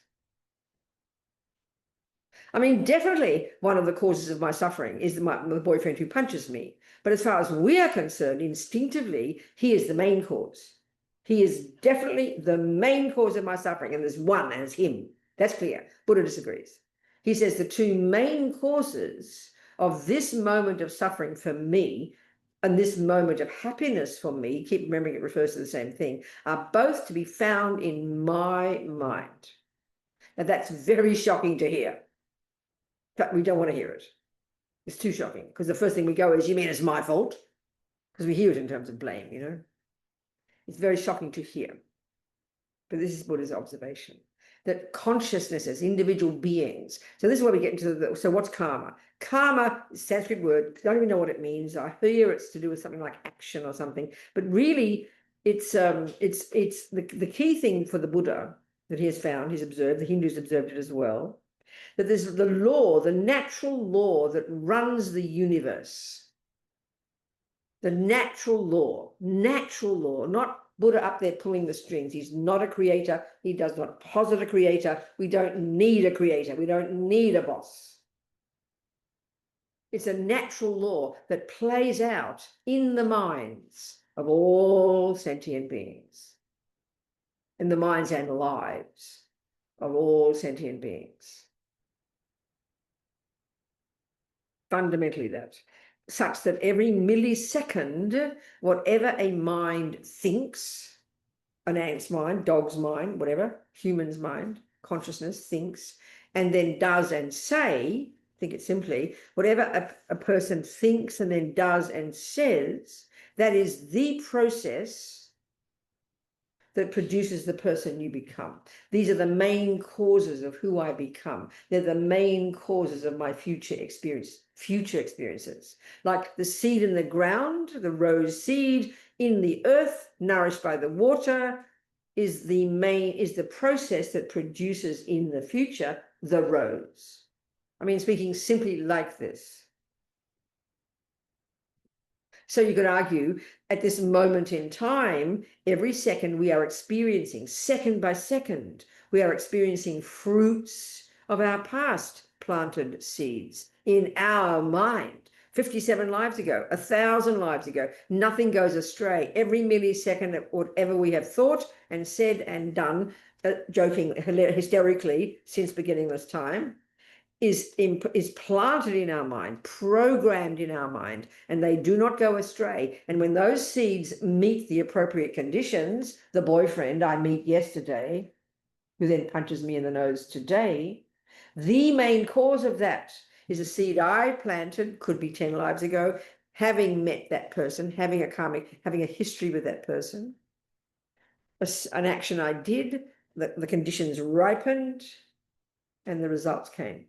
I mean, definitely one of the causes of my suffering is the boyfriend who punches me. But as far as we are concerned, instinctively, he is the main cause. He is definitely the main cause of my suffering, and there's one, and it's him. That's clear. Buddha disagrees. He says the two main causes of this moment of suffering for me and this moment of happiness for me, keep remembering it refers to the same thing, are both to be found in my mind. Now, that's very shocking to hear. But we don't want to hear it. It's too shocking, because the first thing we go is, you mean it's my fault? Because we hear it in terms of blame, you know. It's very shocking to hear. But this is Buddha's observation, that consciousnesses, individual beings. So this is where we get into so what's karma? Karma, Sanskrit word, don't even know what it means. I hear it's to do with something like action or something, but really it's the key thing for the Buddha that he has found, he's observed, the Hindus observed it as well, that there's the law, the natural law that runs the universe. The natural law, not Buddha up there pulling the strings. He's not a creator. He does not posit a creator. We don't need a creator. We don't need a boss. It's a natural law that plays out in the minds of all sentient beings, in the minds and lives of all sentient beings. Fundamentally that. Such that every millisecond, whatever a mind thinks, an ant's mind, dog's mind, whatever, human's mind, consciousness thinks, and then does and say, think it simply, whatever a person thinks and then does and says, that is the process that produces the person you become. These are the main causes of who I become. They're the main causes of my future experiences. Like the seed in the ground, the rose seed in the earth, nourished by the water, is the process that produces in the future the rose. I mean, speaking simply like this. So you could argue at this moment in time, every second we are experiencing, second by second, we are experiencing fruits of our past planted seeds in our mind. 57 lives ago, 1,000 lives ago, nothing goes astray. Every millisecond of whatever we have thought and said and done, joking hysterically since beginningless time, is planted in our mind, programmed in our mind, and they do not go astray. And when those seeds meet the appropriate conditions, the boyfriend I meet yesterday, who then punches me in the nose today, the main cause of that is a seed I planted, could be 10 lives ago, having met that person, having a karmic, having a history with that person, an action I did, the conditions ripened, and the results came.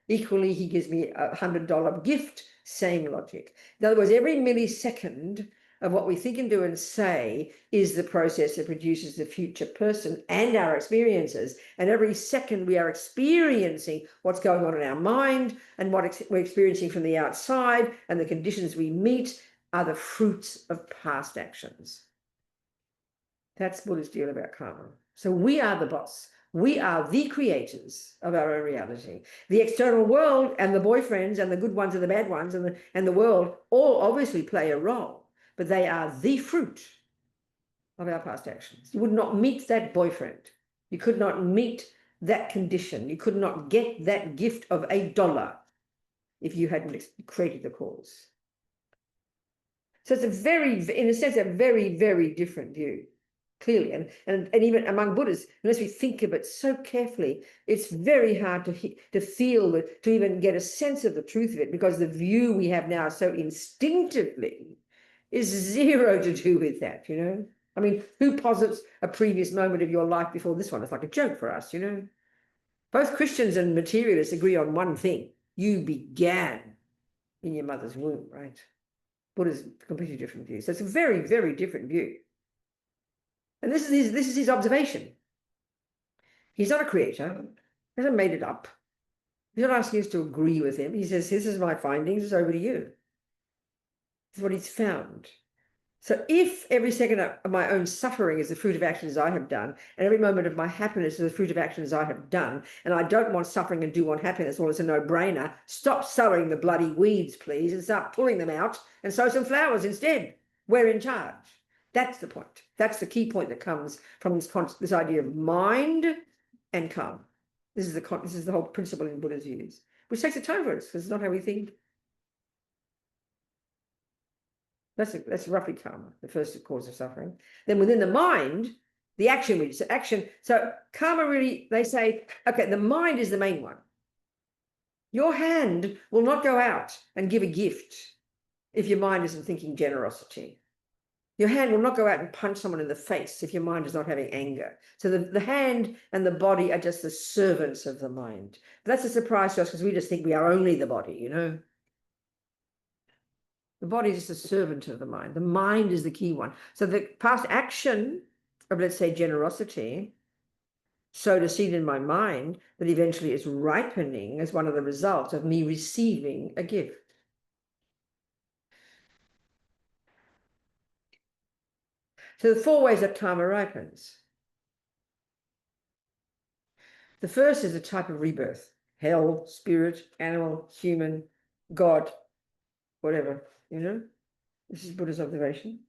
Equally, he gives me $100 gift, same logic. In other words, every millisecond of what we think and do and say is the process that produces the future person and our experiences. And every second we are experiencing what's going on in our mind, and what we're experiencing from the outside, and the conditions we meet are the fruits of past actions. That's Buddha's deal about karma. So we are the boss. We are the creators of our own reality. The external world and the boyfriends and the good ones and the bad ones and the world all obviously play a role, but they are the fruit of our past actions. You would not meet that boyfriend. You could not meet that condition. You could not get that gift of $1 if you hadn't created the cause. So it's in a sense, a very, very different view. Clearly, and even among Buddhists, unless we think of it so carefully, it's very hard to feel, to even get a sense of the truth of it, because the view we have now so instinctively is zero to do with that, you know. I mean, who posits a previous moment of your life before this one? It's like a joke for us, you know. Both Christians and materialists agree on one thing: you began in your mother's womb, right? Buddha's completely different view. So it's a very, very different view. And this is his observation. He's not a creator. He hasn't made it up. He's not asking us to agree with him. He says, this is my findings, it's over to you. This is what he's found. So if every second of my own suffering is the fruit of actions I have done, and every moment of my happiness is the fruit of actions I have done, and I don't want suffering and do want happiness, well, it's a no-brainer. Stop sowing the bloody weeds, please, and start pulling them out and sow some flowers instead. We're in charge. That's the point. That's the key point that comes from this idea of mind and calm. This is the whole principle in Buddha's views, which takes a time for us because it's not how we think. That's roughly karma, the first cause of suffering. Then within the mind, the action, so karma really, they say, okay, the mind is the main one. Your hand will not go out and give a gift if your mind isn't thinking generosity. Your hand will not go out and punch someone in the face if your mind is not having anger. So the hand and the body are just the servants of the mind. But that's a surprise to us because we just think we are only the body, you know. The body is just a servant of the mind. The mind is the key one. So the past action of, let's say, generosity sowed a seed in my mind that eventually is ripening as one of the results of me receiving a gift. So the 4 ways that karma ripens. The first is a type of rebirth. Hell, spirit, animal, human, God, whatever, you know. This is Buddha's observation.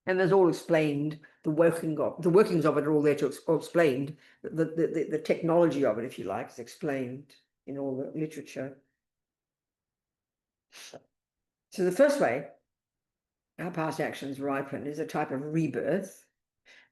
And there's all explained, the workings of it are all there to explained. The technology of it, if you like, is explained in all the literature. So the first way our past actions ripen is a type of rebirth.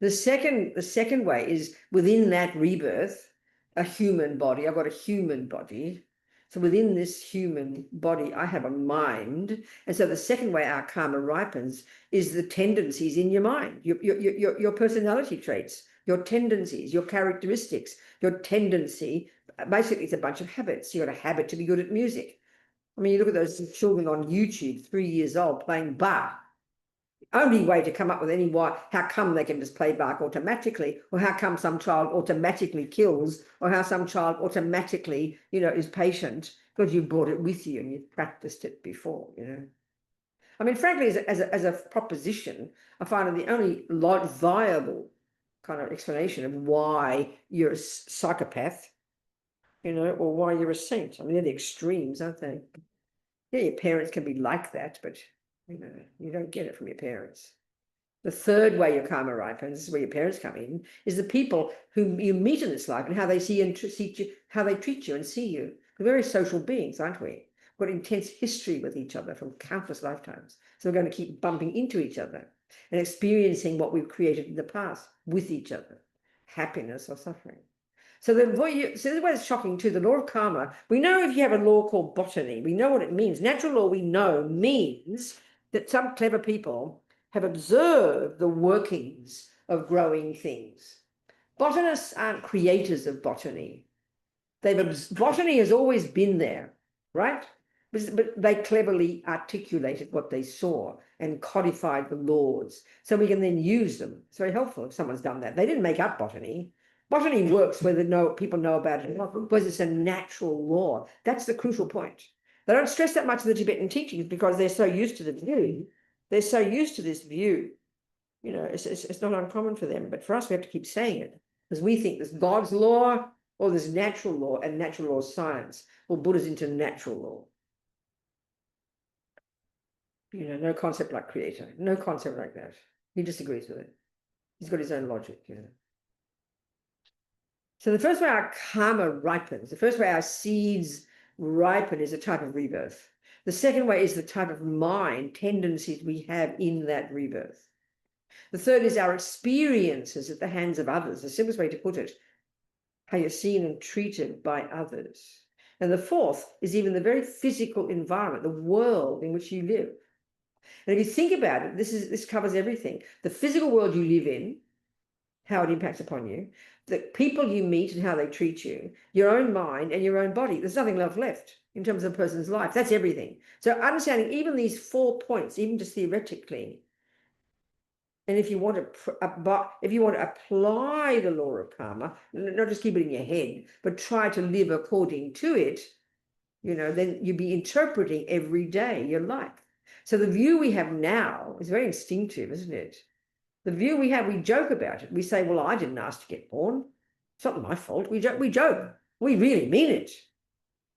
The second way is within that rebirth, a human body. I've got a human body. So within this human body, I have a mind. And so the second way our karma ripens is the tendencies in your mind, your personality traits, your tendencies, your characteristics, your tendency. Basically, it's a bunch of habits. You've got a habit to be good at music. I mean, you look at those children on YouTube, 3 years old, playing Bach. Only way to come up with any why, how come they can just play Bach automatically, or how come some child automatically kills, or how some child automatically, you know, is patient because you brought it with you and you've practiced it before, you know. I mean, frankly, as a proposition, I find it the only viable kind of explanation of why you're a psychopath, you know, or why you're a saint. I mean, they're the extremes, aren't they? Yeah, your parents can be like that, but you know, you don't get it from your parents. The third way your karma ripens, this is where your parents come in, is the people whom you meet in this life and how they see and treat you, how they treat you and see you. We're very social beings, aren't we? We've got intense history with each other from countless lifetimes. So we're going to keep bumping into each other and experiencing what we've created in the past with each other, happiness or suffering. So this is why it's shocking too. The law of karma, we know if you have a law called botany, we know what it means. Natural law, we know, means that some clever people have observed the workings of growing things. Botanists aren't creators of botany. Botany has always been there, right? But they cleverly articulated what they saw and codified the laws so we can then use them. It's very helpful if someone's done that. They didn't make up botany. Botany works whether people know about it or not, because it's a natural law. That's the crucial point. They don't stress that much in the Tibetan teachings because they're so used to the view. They're so used to this view. You know, it's not uncommon for them. But for us, we have to keep saying it because we think there's God's law or there's natural law, and natural law is science. Well, Buddha's into natural law. You know, no concept like creator, no concept like that. He disagrees with it. He's got his own logic, you know. So the first way our karma ripens, the first way our seeds ripen is a type of rebirth. The second way is the type of mind, tendencies we have in that rebirth. The third is our experiences at the hands of others, the simplest way to put it, how you're seen and treated by others. And the fourth is even the very physical environment, the world in which you live. And if you think about it, this covers everything. The physical world you live in, how it impacts upon you, the people you meet and how they treat you, your own mind and your own body. There's nothing left in terms of a person's life. That's everything. So understanding even these 4 points, even just theoretically, and if you want to apply the law of karma, not just keep it in your head, but try to live according to it, you know, then you'd be interpreting every day your life. So the view we have now is very instinctive, isn't it? The view we have, we joke about it. We say, well, I didn't ask to get born. It's not my fault. We joke. We really mean it.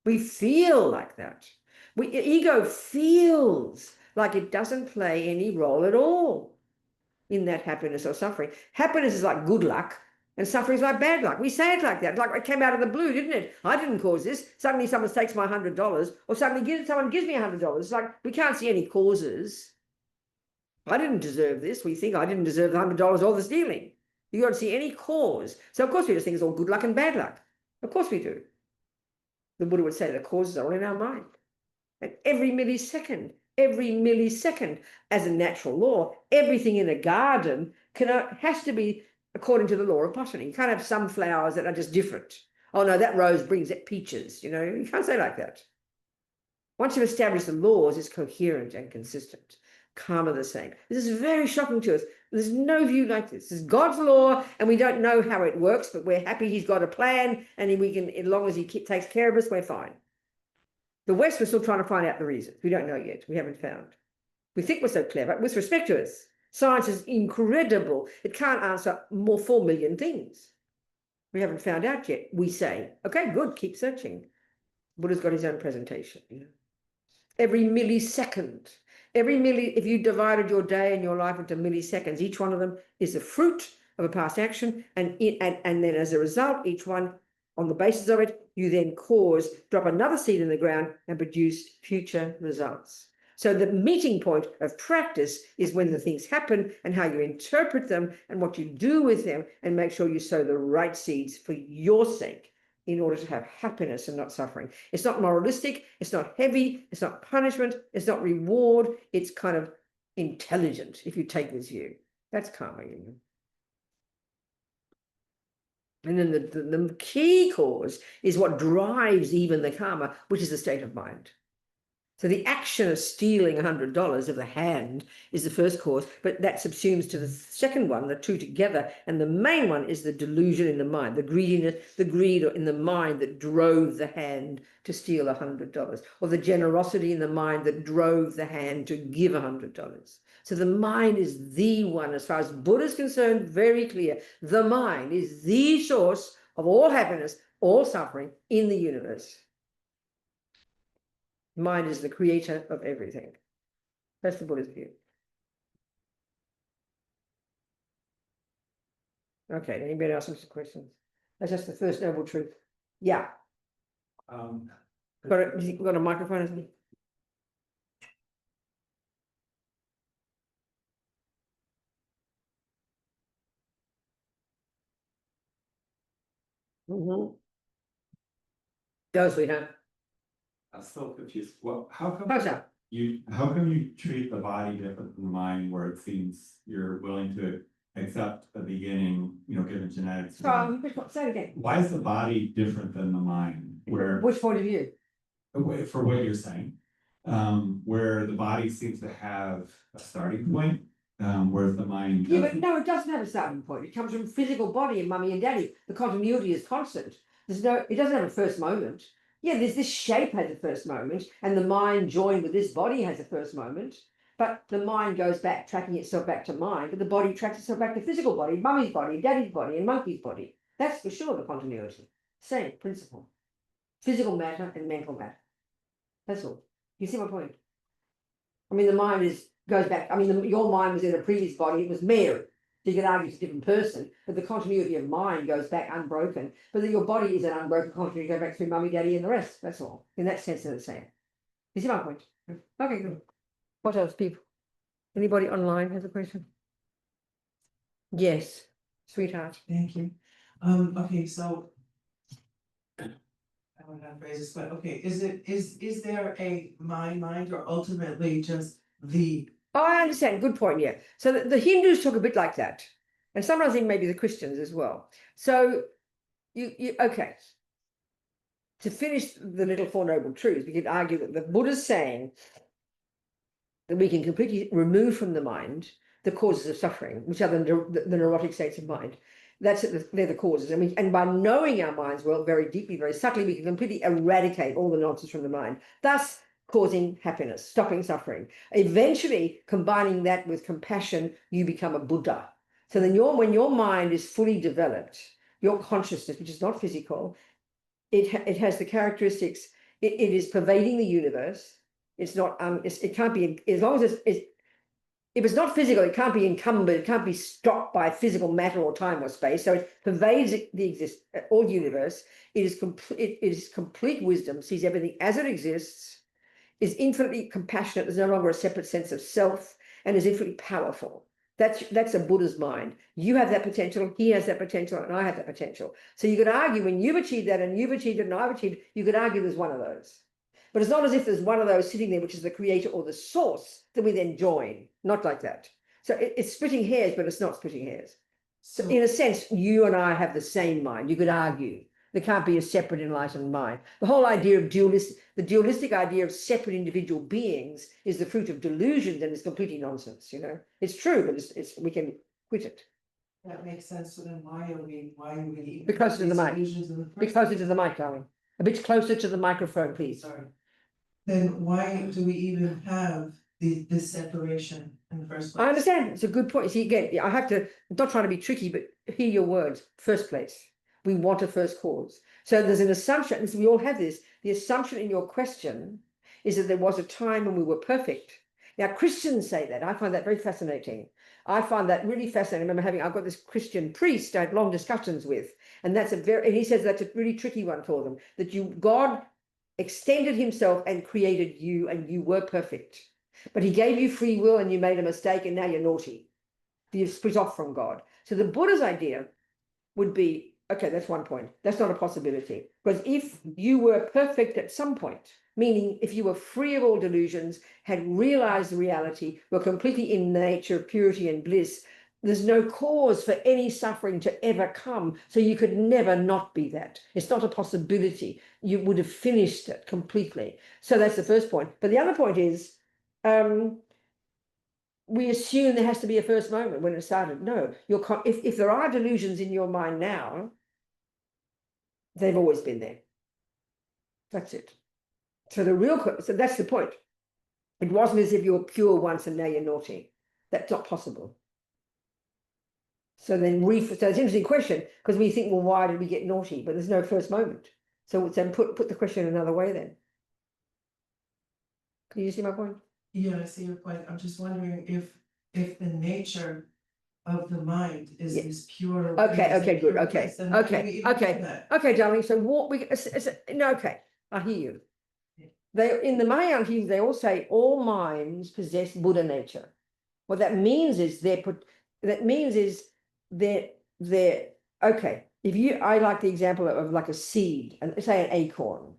We feel like that. Ego feels like it doesn't play any role at all in that happiness or suffering. Happiness is like good luck, and suffering is like bad luck. We say it like that, like it came out of the blue, didn't it? I didn't cause this. Suddenly someone takes my $100, or suddenly someone gives me $100. It's like we can't see any causes. I didn't deserve this. We think I didn't deserve the $100 or the stealing. You don't see any cause. So of course we just think it's all good luck and bad luck. Of course we do. The Buddha would say the causes are all in our mind. And every millisecond, as a natural law, everything in a garden has to be according to the law of botany. You can't have some flowers that are just different. Oh no, that rose brings it peaches. You can't say like that. Once you've established the laws, it's coherent and consistent. Karma the same. This is very shocking to us. There's no view like this. This is God's law, and we don't know how it works, but we're happy he's got a plan, and we can, as long as he takes care of us, we're fine. The West, we're still trying to find out the reasons. We don't know yet. We haven't found. We think we're so clever. With respect to us, science is incredible. It can't answer 4 million things. We haven't found out yet. We say, okay, good, keep searching. Buddha's got his own presentation. Every millisecond, if you divided your day and your life into milliseconds, each one of them is a fruit of a past action, and then as a result, each one, on the basis of it, you then drop another seed in the ground and produce future results. So the meeting point of practice is when the things happen and how you interpret them and what you do with them, and make sure you sow the right seeds for your sake in order to have happiness and not suffering. It's not moralistic, it's not heavy, it's not punishment, it's not reward, it's kind of intelligent if you take this view. That's karma. And then the key cause is what drives even the karma, which is the state of mind. So the action of stealing $100 of the hand is the first cause, but that subsumes to the second one, the two together. And the main one is the delusion in the mind, the greediness, the greed in the mind that drove the hand to steal $100, or the generosity in the mind that drove the hand to give $100. So the mind is the one, as far as Buddha is concerned, very clear. The mind is the source of all happiness, all suffering in the universe. Mind is the creator of everything. That's the Buddhist view. Okay, anybody else have some questions? That's just the first noble truth. Yeah. Got a microphone, isn't it? Mm-hmm. Go, sweetheart. I'm still confused. Well, how come How's that? how come you treat the body different from the mind, where it seems you're willing to accept a beginning, given genetics? Say it again. Why is the body different than the mind? Which point of view? For what you're saying, where the body seems to have a starting point, whereas the mind Yeah, but no, it doesn't have a starting point. It comes from physical body and mummy and daddy. The continuity is constant. It doesn't have a first moment. Yeah, this shape has a first moment, and the mind joined with this body has a first moment. But the mind goes back, tracking itself back to mind, but the body tracks itself back to physical body, mummy's body, daddy's body, and monkey's body. That's for sure the continuity. Same principle. Physical matter and mental matter. That's all. You see my point? I mean, the mind goes back. I mean, your mind was in a previous body. It was Mary. So you could argue it's a different person, but the continuity of mind goes back unbroken. But that your body is an unbroken continuity, go back through mummy, daddy, and the rest. That's all. In that sense, they're the same. You see my point? Okay, good. What else, people? Anybody online has a question? Yes, sweetheart. Thank you. Okay, so I don't know how to phrase this, but okay, is there a mind or ultimately just the? Oh, I understand. Good point. Yeah. So the Hindus talk a bit like that, and sometimes even maybe the Christians as well. So you okay. To finish the little Four Noble Truths, we could argue that the Buddha's saying that we can completely remove from the mind the causes of suffering, which are the neurotic states of mind. They're the causes, and by knowing our minds well, very deeply, very subtly, we can completely eradicate all the nonsense from the mind. Thus, causing happiness, stopping suffering. Eventually, combining that with compassion, you become a Buddha. So then when your mind is fully developed, your consciousness, which is not physical, it has the characteristics, it is pervading the universe. It's not, it can't be, as long as if it's not physical, it can't be encumbered, it can't be stopped by physical matter or time or space. So it pervades all universe. It is complete wisdom, sees everything as it exists, is infinitely compassionate. There's no longer a separate sense of self, and is infinitely powerful. That's a Buddha's mind. You have that potential, he has that potential, and I have that potential. So you could argue when you've achieved that and you've achieved it and I've achieved, you could argue there's one of those. But it's not as if there's one of those sitting there, which is the creator or the source that we then join. Not like that. So it's splitting hairs, but it's not splitting hairs. So in a sense, you and I have the same mind. You could argue there can't be a separate enlightened mind. The whole idea of the dualistic idea of separate individual beings is the fruit of delusions and is completely nonsense. You know, it's true, but we can quit it. That makes sense. So then why are we Because of the mic. illusions in the first Because place? it is the mic, darling. A bit closer to the microphone, please. Sorry. Then why do we even have this separation in the first place? I understand. It's a good point. See, again, I'm not trying to be tricky, but hear your words. First place. We want a first cause. So there's an assumption, and we all have this. The assumption in your question is that there was a time when we were perfect. Now, Christians say that. I find that very fascinating. I find that really fascinating. I remember I've got this Christian priest I had long discussions with, and and he says that's a really tricky one for them, that God extended himself and created you, and you were perfect. But he gave you free will and you made a mistake and now you're naughty. You've split off from God. So the Buddha's idea would be, okay, that's one point. That's not a possibility. Because if you were perfect at some point, meaning if you were free of all delusions, had realized reality, were completely in nature, purity and bliss, there's no cause for any suffering to ever come. So you could never not be that. It's not a possibility. You would have finished it completely. So that's the first point. But the other point is, we assume there has to be a first moment when it started. No, if there are delusions in your mind now, they've always been there. That's it. So that's the point. It wasn't as if you were pure once and now you're naughty. That's not possible. So then so it's an interesting question, because we think, well, why did we get naughty? But there's no first moment. So then put the question another way then. Can you see my point? Yeah, I see your point. I'm just wondering if the nature of the mind is this pure. Okay, good. Okay, then how do we even do that? okay, darling. So okay, I hear you. In the Mahayana teachings, they all say all minds possess Buddha nature. What that means is they're okay. I like the example of like a seed, and say an acorn.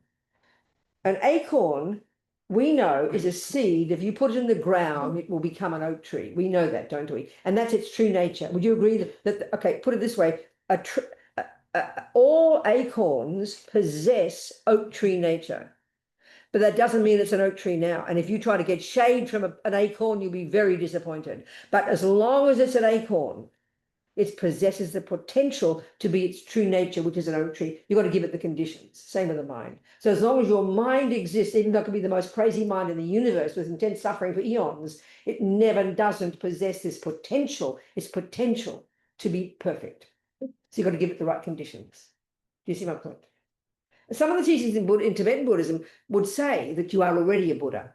An acorn, we know, is a seed. If you put it in the ground, it will become an oak tree. We know that, don't we? And that's its true nature. Would you agree that okay, put it this way, all acorns possess oak tree nature. But that doesn't mean it's an oak tree now. And if you try to get shade from an acorn, you'll be very disappointed. But as long as it's an acorn, it possesses the potential to be its true nature, which is an oak tree. You've got to give it the conditions. Same with the mind. So as long as your mind exists, even though it could be the most crazy mind in the universe with intense suffering for eons, it never doesn't possess this potential, its potential to be perfect. So you've got to give it the right conditions. Do you see my point? Some of the teachings in Tibetan Buddhism would say that you are already a Buddha.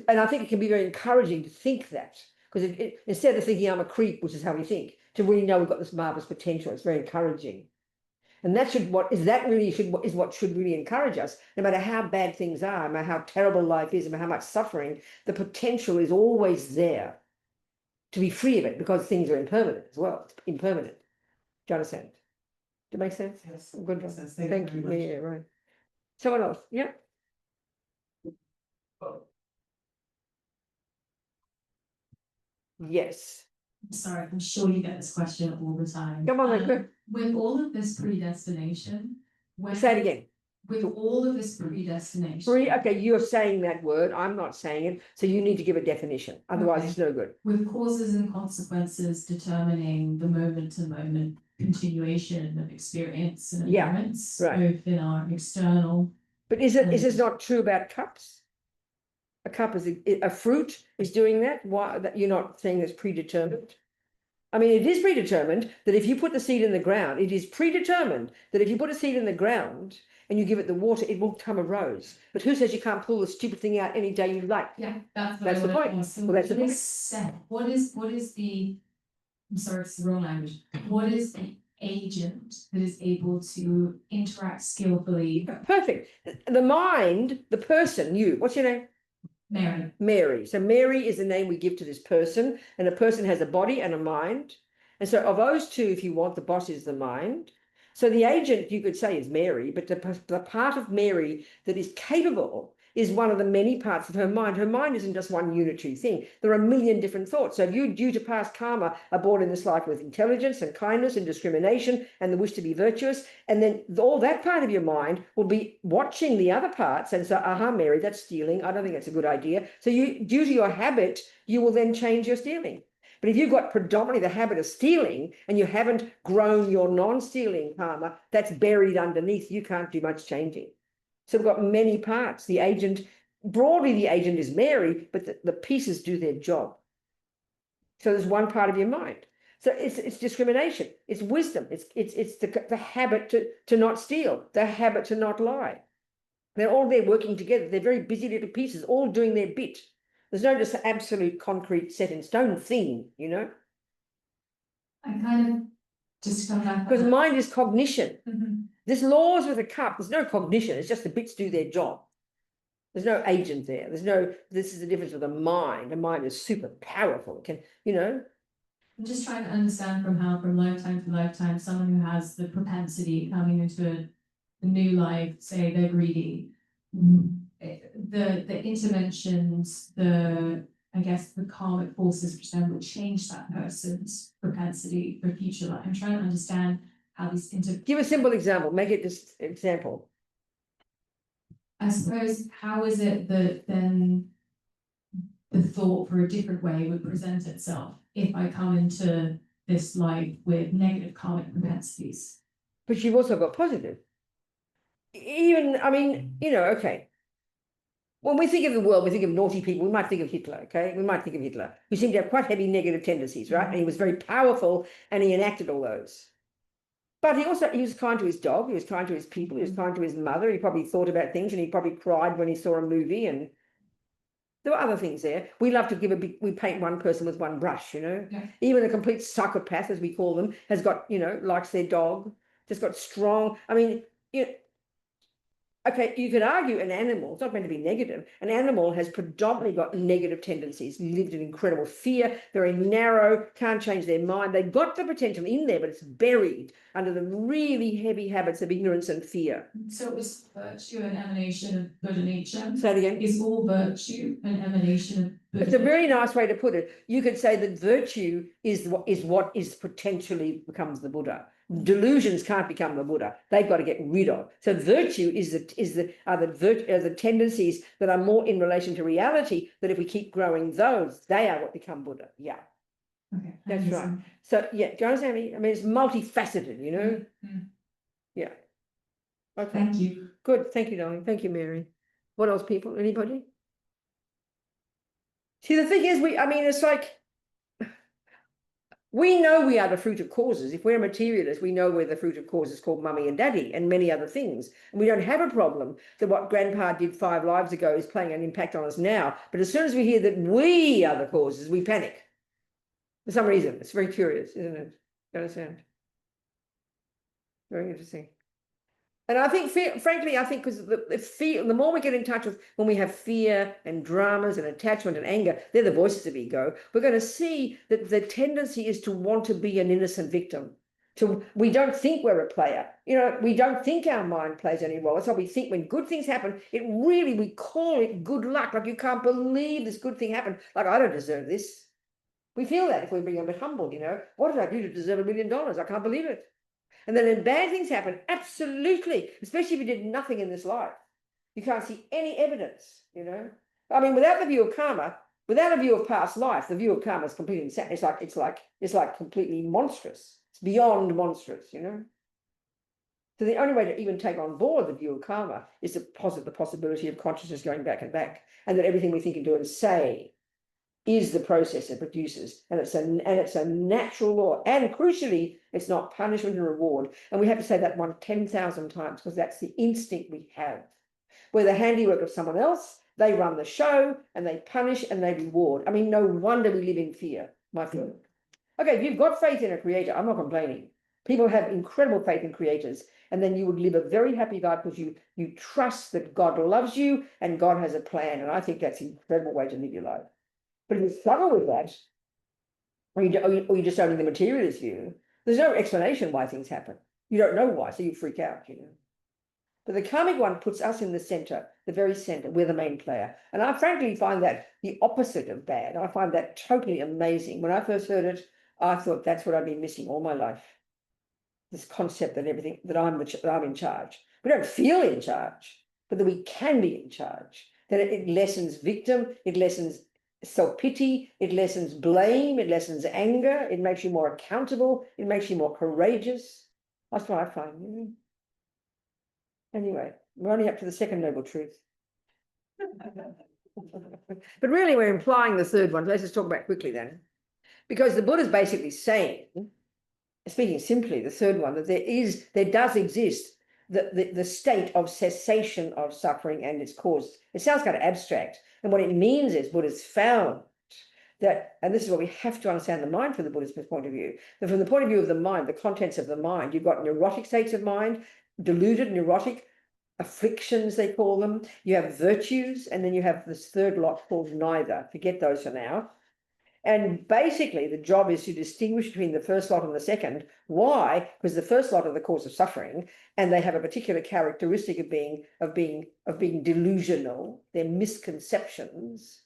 And I think it can be very encouraging to think that, because instead of thinking I'm a creep, which is how we think, to really know we've got this marvelous potential, it's very encouraging. And what should really encourage us, no matter how bad things are, no matter how terrible life is, no matter how much suffering, the potential is always there to be free of it, because things are impermanent as well. It's impermanent. Do you understand? Does it make sense? Yes. Good. Makes sense. Thank you you. very much. Yeah, right. Someone else. Yeah. Yes. Sorry, I'm sure you get this question all the time. Come on, good. With all of this predestination, Say it again. with all of this predestination, Okay, you're saying that word. I'm not saying it. So you need to give a definition. Otherwise, Okay. it's no good. with causes and consequences determining the moment-to-moment continuation of experience and Yeah, occurrence, right. both in our external. But is this not true about cups? A cup is a fruit is doing that. Why that you're not saying it's predetermined? I mean, it is predetermined that if you put the seed in the ground, it is predetermined that if you put a seed in the ground and you give it the water, it will become a rose. But who says you can't pull the stupid thing out any day you like? Yeah, that's That's the point. So Well, that's the what point. is set? What is the, I'm sorry, it's the wrong language. What is the agent that is able to interact skillfully? Perfect. The mind, the person, you, what's your name? Mary. Mary. So Mary is the name we give to this person, and a person has a body and a mind. And so of those two, if you want, the boss is the mind. So the agent, you could say, is Mary, but the part of Mary that is capable is one of the many parts of her mind. Her mind isn't just one unitary thing. There are a million different thoughts. So if you, due to past karma, are born in this life with intelligence and kindness and discrimination and the wish to be virtuous, and then all that part of your mind will be watching the other parts and say, aha, Mary, that's stealing. I don't think that's a good idea. So you, due to your habit, you will then change your stealing. But if you've got predominantly the habit of stealing and you haven't grown your non-stealing karma, that's buried underneath. You can't do much changing. So we've got many parts. The agent, broadly, the agent is Mary, but the pieces do their job. So there's one part of your mind. So it's discrimination, it's wisdom, it's the habit to not steal, the habit to not lie. They're all there working together. They're very busy little pieces, all doing their bit. There's no just absolute concrete set in stone thing, you know. I kind of just come back. Because mind is cognition. Mhm. There's laws with a cup. There's no cognition. It's just the bits do their job. There's no agent there. There's no, this is the difference with a mind. A mind is super powerful. It can, you know. I'm just trying to understand from lifetime to lifetime, someone who has the propensity coming into a new life, say they're greedy, the interventions, I guess the karmic forces which then would change that person's propensity for future life. I'm trying to understand how these Give a simple example. Make it just example. I suppose, how is it that then the thought for a different way would present itself if I come into this life with negative karmic propensities? But you've also got positive. Even, I mean, you know, okay. When we think of the world, we think of naughty people, we might think of Hitler, okay? We might think of Hitler, who seemed to have quite heavy negative tendencies, right? And he was very powerful and he enacted all those. But he was kind to his dog, he was kind to his people, he was kind to his mother, he probably thought about things and he probably cried when he saw a movie, and there were other things there. We love to we paint one person with one brush, you know. Yeah. Even a complete psychopath, as we call them, has got, you know, likes their dog, just got strong. I mean, you know, okay, you could argue an animal, it's not meant to be negative. An animal has predominantly got negative tendencies, lived in incredible fear, very narrow, can't change their mind. They've got the potential in there, but it's buried under the really heavy habits of ignorance and fear. So is virtue an emanation of Buddha nature? Say it again. Is all virtue an emanation of Buddha? It's a very nice way to put it. You could say that virtue is what is potentially becomes the Buddha. Delusions can't become the Buddha. They've got to get rid of. So virtue are the tendencies that are more in relation to reality, that if we keep growing those, they are what become Buddha. Yeah, Okay, that's right. So yeah, do you understand me? I mean, it's multifaceted, you know? Yeah. Okay, Thank you. good. Thank you, darling. Thank you, Mary. What else, people? Anybody? See, the thing is, it's like, we know we are the fruit of causes. If we're materialists, we know we're the fruit of causes called mummy and daddy and many other things. And we don't have a problem that what grandpa did 5 lives ago is playing an impact on us now. But as soon as we hear that we are the causes, we panic. For some reason. It's very curious, isn't it? You understand? Very interesting. And I think, frankly, I think because the more we get in touch with when we have fear and dramas and attachment and anger, they're the voices of ego. We're going to see that the tendency is to want to be an innocent victim. We don't think we're a player. You know, we don't think our mind plays any role. That's why we think when good things happen, we call it good luck. Like, you can't believe this good thing happened. Like, I don't deserve this. We feel that if we're being a bit humble, you know. What did I do to deserve $1 million? I can't believe it. And then when bad things happen, absolutely, especially if you did nothing in this life, you can't see any evidence, you know. I mean, without the view of karma, without a view of past life, the view of karma is completely insane. It's like completely monstrous. It's beyond monstrous, you know. So the only way to even take on board the view of karma is to posit the possibility of consciousness going back and back, and that everything we think and do and say is the process it produces, and it's a natural law, and crucially, it's not punishment and reward. And we have to say that one 10,000 times because that's the instinct we have. We're the handiwork of someone else. They run the show and they punish and they reward. I mean, no wonder we live in fear, my friend. Okay, if you've got faith in a creator, I'm not complaining. People have incredible faith in creators, and then you would live a very happy life because you trust that God loves you and God has a plan. And I think that's an incredible way to live your life. But if you struggle with that, or you're just only the materialist view, there's no explanation why things happen. You don't know why, so you freak out, you know. But the karmic one puts us in the center, the very center. We're the main player. And I frankly find that the opposite of bad. I find that totally amazing. When I first heard it, I thought that's what I've been missing all my life. This concept that everything, that I'm in charge. We don't feel in charge, but that we can be in charge. That it lessens victim, it lessens self-pity, it lessens blame, it lessens anger, it makes you more accountable, it makes you more courageous. That's what I find. You know? Anyway, we're only up to the second noble truth. But really, we're implying the third one. Let's just talk about it quickly then. Because the Buddha is basically saying, speaking simply, the third one, that there does exist the state of cessation of suffering and its cause. It sounds kind of abstract. And what it means is Buddha's found that, and this is what we have to understand the mind from the Buddhist point of view, that from the point of view of the mind, the contents of the mind, you've got neurotic states of mind, deluded, neurotic, afflictions, they call them. You have virtues, and then you have this third lot called neither. Forget those for now. And basically, the job is to distinguish between the first lot and the second. Why? Because the first lot are the cause of suffering, and they have a particular characteristic of being delusional. They're misconceptions.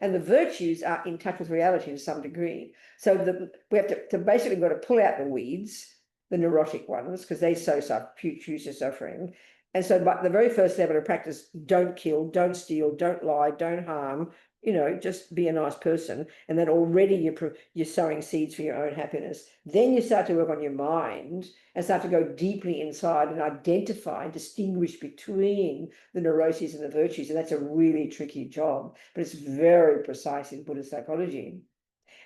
And the virtues are in touch with reality to some degree. So we have to basically got to pull out the weeds, the neurotic ones, because they choose your suffering. And so, but the very first level of practice, don't kill, don't steal, don't lie, don't harm, you know, just be a nice person. And then already you're sowing seeds for your own happiness. Then you start to work on your mind and start to go deeply inside and identify and distinguish between the neuroses and the virtues. And that's a really tricky job, but it's very precise in Buddhist psychology.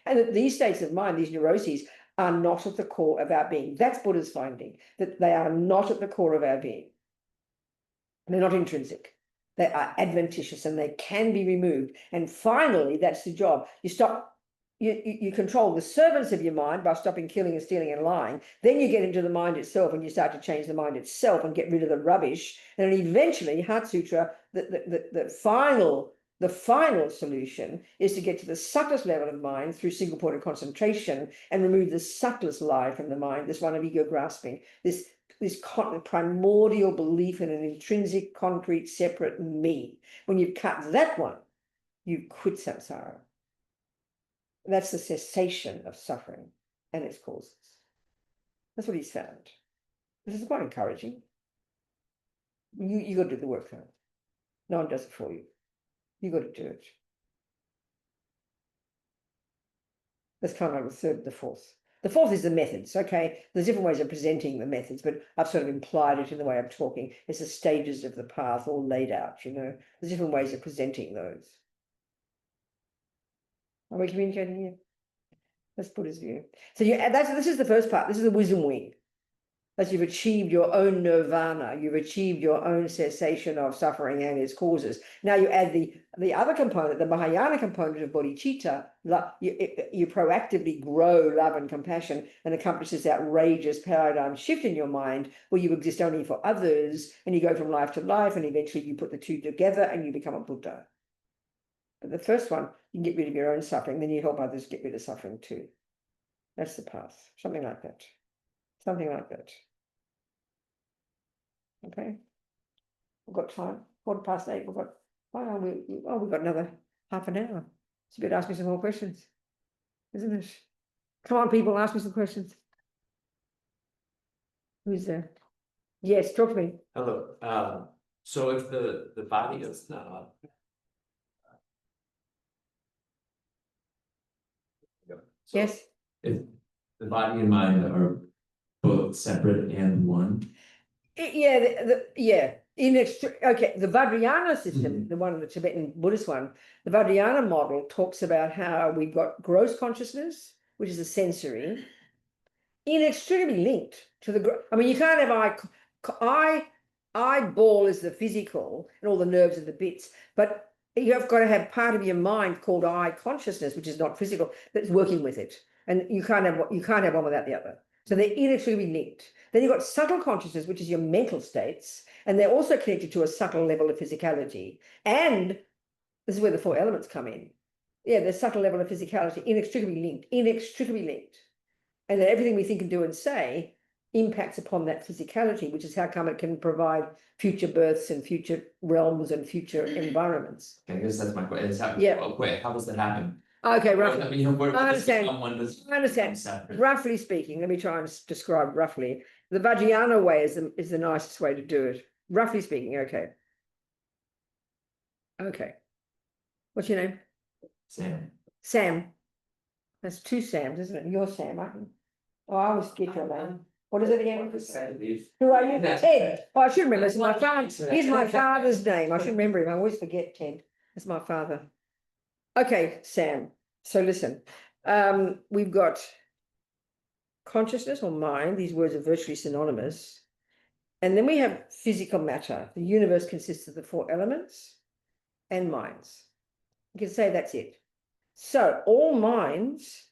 And that these states of mind, these neuroses, are not at the core of our being. That's Buddha's finding, that they are not at the core of our being. They're not intrinsic. They are adventitious and they can be removed. And finally, that's the job. You control the servants of your mind by stopping killing and stealing and lying. Then you get into the mind itself and you start to change the mind itself and get rid of the rubbish. And then eventually, Heart Sutra, the final solution is to get to the subtlest level of mind through single point of concentration and remove the subtlest lie from the mind, this one of ego grasping, this primordial belief in an intrinsic, concrete, separate me. When you've cut that one, you quit samsara. That's the cessation of suffering and its causes. That's what he's found. This is quite encouraging. You got to do the work, though. No one does it for you. You got to do it. That's kind of like the third and the fourth. The fourth is the methods, okay? There's different ways of presenting the methods, but I've sort of implied it in the way I'm talking. It's the stages of the path all laid out, you know? There's different ways of presenting those. Are we communicating here? That's Buddha's view. So this is the first part. This is the wisdom wing. As you've achieved your own nirvana, you've achieved your own cessation of suffering and its causes. Now you add the other component, the Mahayana component of bodhicitta. You proactively grow love and compassion and accomplish this outrageous paradigm shift in your mind where you exist only for others and you go from life to life and eventually you put the two together and you become a Buddha. But the first one, you can get rid of your own suffering, then you help others get rid of suffering too. That's the path. Something like that. Something like that. Okay. We've got time. 8:15. We've got another half an hour. So you better ask me some more questions, isn't it? Come on, people, ask me some questions. Who's there? Yes, talk to me. Hello. So if the body is not so Yes. if the body and mind are both separate and one, Yeah, yeah. Okay, the Vajrayana system, the one, the Tibetan Buddhist one, the Vajrayana model talks about how we've got gross consciousness, which is a sensory, inextricably linked to the. I mean, you can't have eyeball is the physical, and all the nerves are the bits, but you have got to have part of your mind called eye consciousness, which is not physical, that's working with it, and you can't have one without the other. So they're inextricably linked. Then you've got subtle consciousness, which is your mental states, and they're also connected to a subtle level of physicality. And this is where the four elements come in. Yeah, the subtle level of physicality, inextricably linked. And then everything we think and do and say impacts upon that physicality, which is how come it can provide future births and future realms and future environments. Okay, I guess that's my question. Yeah. Oh, wait, how does that happen? Okay, Well, roughly. you know, where I does understand. someone does I understand. separate? Roughly speaking, let me try and describe roughly. The Vajrayana way is the nicest way to do it. Roughly speaking, okay. Okay. What's your name? Sam. Sam. That's two Sams, isn't it? You're Sam, I think. Oh, I always get your name. What is it again? Who are you? Ted. Oh, I should remember. It's my father. Here's my father's name. I should remember him. I always forget Ted. That's my father. Okay, Sam. So listen, we've got consciousness or mind. These words are virtually synonymous. And then we have physical matter. The universe consists of the four elements and minds. You can say that's it. So all minds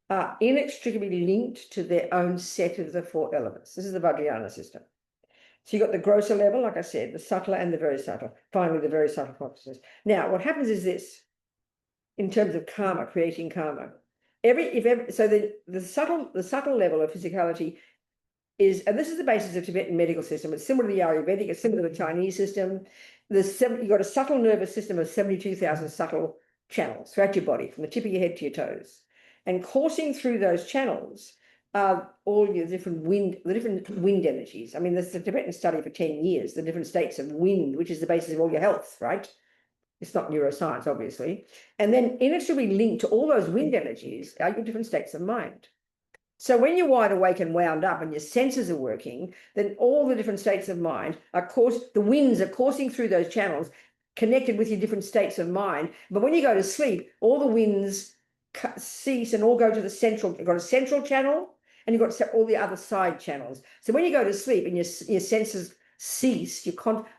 are inextricably linked to their own set of the four elements. This is the Vajrayana system. So you've got the grosser level, like I said, the subtler and the very subtle. Finally, the very subtle consciousness. Now, what happens is this, in terms of karma, creating karma. So the subtle level of physicality is, and this is the basis of Tibetan medical system. It's similar to the Ayurvedic, it's similar to the Chinese system. You've got a subtle nervous system of 72,000 subtle channels throughout your body, from the tip of your head to your toes. And coursing through those channels are all your different wind energies. I mean, there's a Tibetan study for 10 years, the different states of wind, which is the basis of all your health, right? It's not neuroscience, obviously. And then inextricably linked to all those wind energies are your different states of mind. So when you're wide awake and wound up and your senses are working, then all the different states of mind the winds are coursing through those channels, connected with your different states of mind. But when you go to sleep, all the winds cease and all go to the central. You've got a central channel and you've got all the other side channels. So when you go to sleep and your senses cease,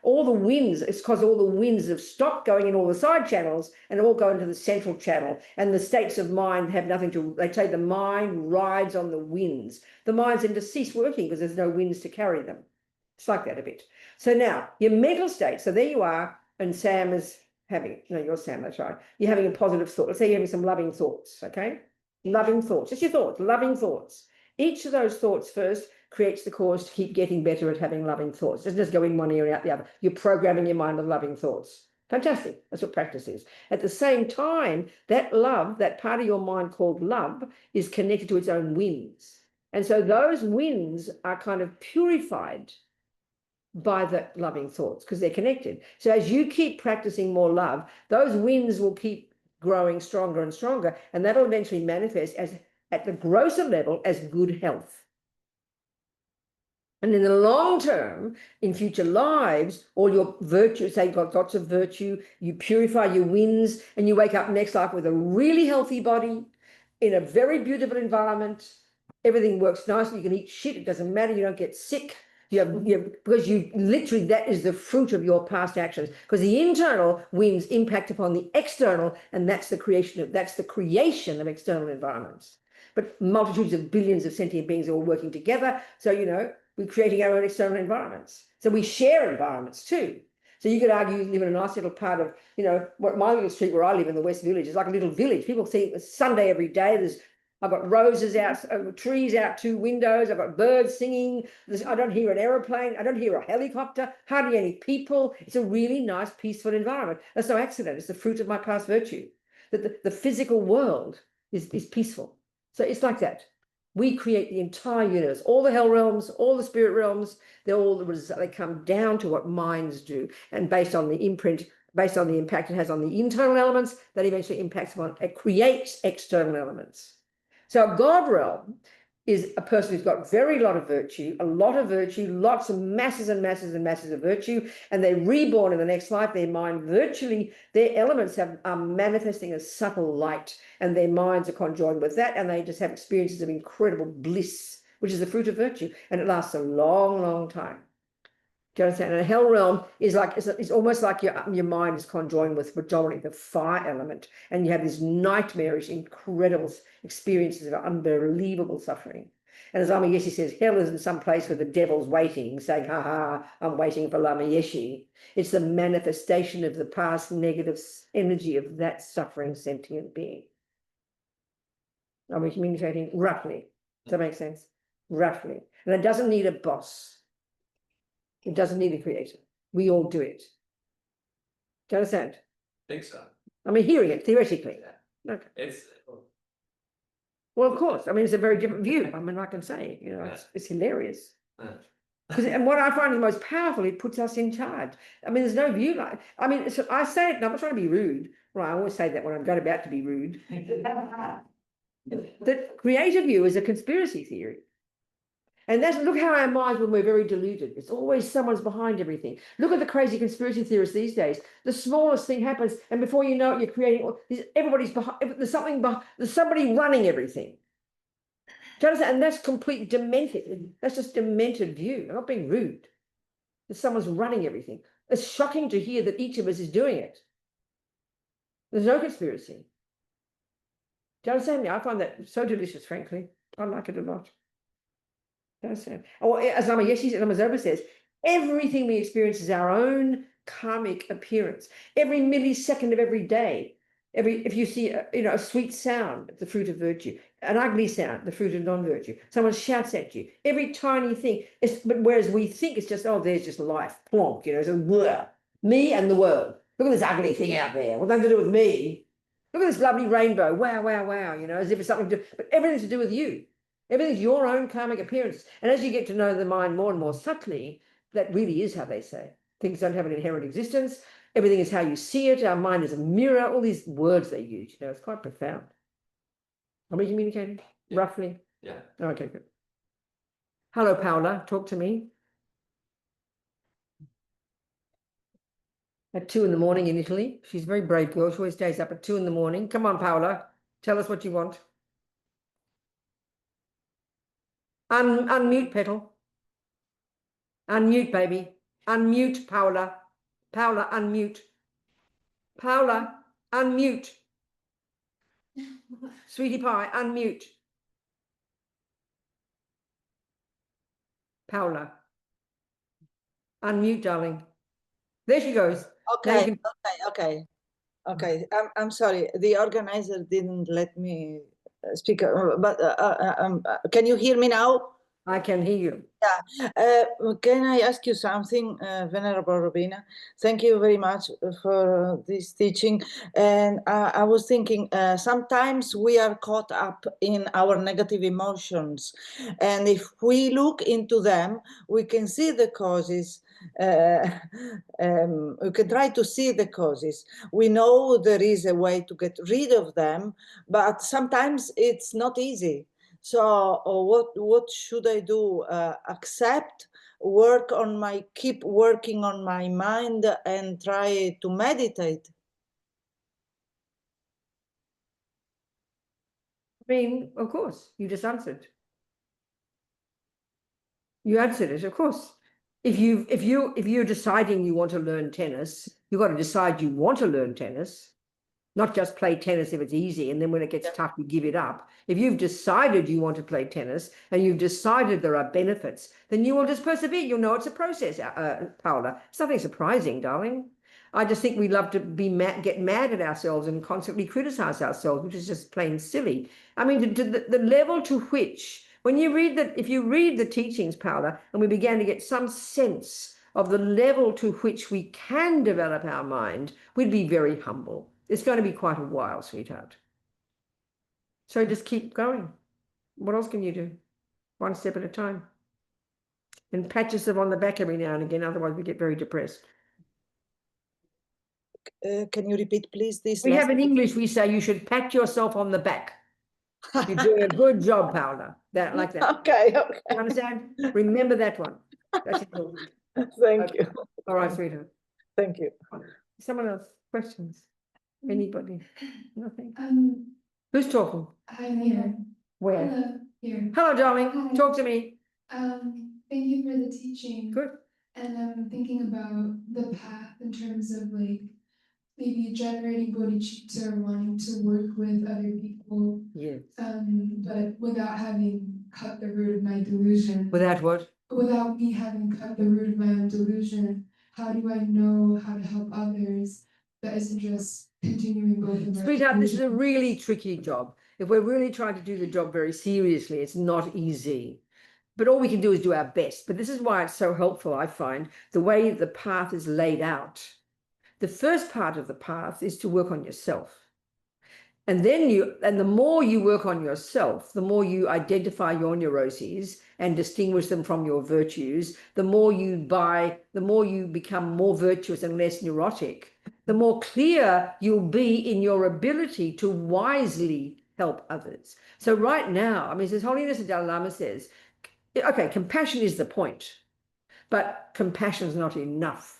all the winds, it's because all the winds have stopped going in all the side channels and all go into the central channel, and the states of mind have nothing to, they say the mind rides on the winds. The minds then just cease working because there's no winds to carry them. It's like that a bit. So now your mental state, so there you are, and Sam is having, no, you're Sam, that's right. You're having a positive thought. Let's say you're having some loving thoughts, okay? Loving thoughts, just your thoughts, loving thoughts. Each of those thoughts first creates the cause to keep getting better at having loving thoughts. It doesn't just go in one ear and out the other. You're programming your mind with loving thoughts. Fantastic. That's what practice is. At the same time, that love, that part of your mind called love, is connected to its own winds. And so those winds are kind of purified by the loving thoughts because they're connected. So as you keep practicing more love, those winds will keep growing stronger and stronger, and that'll eventually manifest as at the grosser level as good health. And in the long term, in future lives, all your virtue, say you've got lots of virtue, you purify your winds, and you wake up next life with a really healthy body, in a very beautiful environment. Everything works nicely. You can eat shit. It doesn't matter. You don't get sick. Because you literally, that is the fruit of your past actions. Because the internal winds impact upon the external, and that's the creation of external environments. But multitudes of billions of sentient beings are all working together. So, we're creating our own external environments. So we share environments too. So you could argue you live in a nice little part of, what my little street where I live in the West Village is like a little village. People see it's Sunday every day. I've got roses out, trees out 2 windows. I've got birds singing. I don't hear an aeroplane. I don't hear a helicopter, hardly any people. It's a really nice, peaceful environment. That's no accident. It's the fruit of my past virtue. That the physical world is peaceful. So it's like that. We create the entire universe, all the hell realms, all the spirit realms. They come down to what minds do, and based on the imprint, based on the impact it has on the internal elements, that eventually impacts upon, it creates external elements. So a God realm is a person who's got very lot of virtue, lots of masses and masses and masses of virtue, and they're reborn in the next life. Their mind virtually, their elements are manifesting as subtle light, and their minds are conjoined with that, and they just have experiences of incredible bliss, which is the fruit of virtue, and it lasts a long, long time. Do you understand? And a hell realm is like, it's almost like your mind is conjoined with predominantly the fire element, and you have these nightmarish, incredible experiences of unbelievable suffering. And as Lama Yeshe says, hell isn't some place where the devil's waiting, saying, ha ha, I'm waiting for Lama Yeshe. It's the manifestation of the past negative energy of that suffering sentient being. Are we communicating roughly? Does that make sense? Roughly. And it doesn't need a boss. It doesn't need a creator. We all do it. Do you understand? I think so. I mean, hearing it theoretically. Yeah. Okay. It's, Well, of course. I mean, it's a very different view. I mean, I can say, you know, it's hilarious. And what I find is most powerful, it puts us in charge. I mean, there's no view like, I mean, I say it, and I'm not trying to be rude. Well, I always say that when I'm going about to be rude. The creative view is a conspiracy theory. And look how our minds, when we're very deluded, it's always someone's behind everything. Look at the crazy conspiracy theorists these days. The smallest thing happens, and before you know it, you're creating, everybody's behind, there's somebody running everything. Do you understand? And that's completely demented. That's just demented view. I'm not being rude. That someone's running everything. It's shocking to hear that each of us is doing it. There's no conspiracy. Do you understand me? I find that so delicious, frankly. I like it a lot. Or as Lama Yeshe, Lama Zopa says, everything we experience is our own karmic appearance. Every millisecond of every day, if you see a sweet sound, the fruit of virtue, an ugly sound, the fruit of non-virtue, someone shouts at you, every tiny thing, but whereas we think it's just, oh, there's just life, plonk, so me and the world. Look at this ugly thing out there. Well, nothing to do with me. Look at this lovely rainbow. Wow, wow, wow. As if it's something to do, but everything's to do with you. Everything's your own karmic appearance. And as you get to know the mind more and more subtly, that really is how they say. Things don't have an inherent existence. Everything is how you see it. Our mind is a mirror. All these words they use, it's quite profound. Are we communicating? Yeah. Roughly? yeah. Okay, good. Hello, Paola. Talk to me. At 2 in the morning in Italy. She's a very brave girl. She always stays up at 2 in the morning. Come on, Paola. Tell us what you want. Unmute, Petal. Unmute, baby. Unmute, Paola. Paola, unmute. Paola, unmute. Sweetie pie, unmute. Paola. Unmute, darling. There she goes. Okay, okay. I'm sorry. The organizer didn't let me speak, but can you hear me now? I can hear you. Can I ask you something, Venerable Robina? Thank you very much for this teaching. And I was thinking, sometimes we are caught up in our negative emotions. And if we look into them, we can see the causes. We can try to see the causes. We know there is a way to get rid of them, but sometimes it's not easy. So what should I do? Accept, keep working on my mind and try to meditate. I mean, of course, you just answered. You answered it, of course. If you're deciding you want to learn tennis, you've got to decide you want to learn tennis. Not just play tennis if it's easy, and then when it gets tough, you give it up. If you've decided you want to play tennis and you've decided there are benefits, then you will just persevere. You'll know it's a process, Paola. It's nothing surprising, darling. I just think we love to get mad at ourselves and constantly criticize ourselves, which is just plain silly. I mean, the level to which, if you read the teachings, Paola, and we began to get some sense of the level to which we can develop our mind, we'd be very humble. It's going to be quite a while, sweetheart. So just keep going. What else can you do? One step at a time. And pat yourself on the back every now and again, otherwise we get very depressed. Can you repeat, please, this? We have in English, we say you should pat yourself on the back. You're doing a good job, Paula. That like that. Okay, You okay. understand? Remember that one. That's important. Thank you. All right, sweetheart. Thank you. Someone else? Questions? Anybody? Nothing? Um, Who's talking? I'm here. Where? Hello, here. Hello, darling. Hi. Talk to me. Thank you for the teaching. Good. And I'm thinking about the path in terms of like maybe generating bodhicitta or wanting to work with other people, Yes. but without having cut the root of my delusion. Without what? Without me having cut the root of my own delusion, how do I know how to help others that isn't just continuing both of our Sweetheart, this is a delusions? really tricky job. If we're really trying to do the job very seriously, it's not easy. But all we can do is do our best. But this is why it's so helpful, I find, the way the path is laid out. The first part of the path is to work on yourself. And then the more you work on yourself, the more you identify your neuroses and distinguish them from your virtues, the more you become more virtuous and less neurotic, the more clear you'll be in your ability to wisely help others. So right now, I mean, His Holiness the Dalai Lama says, okay, compassion is the point, but compassion is not enough.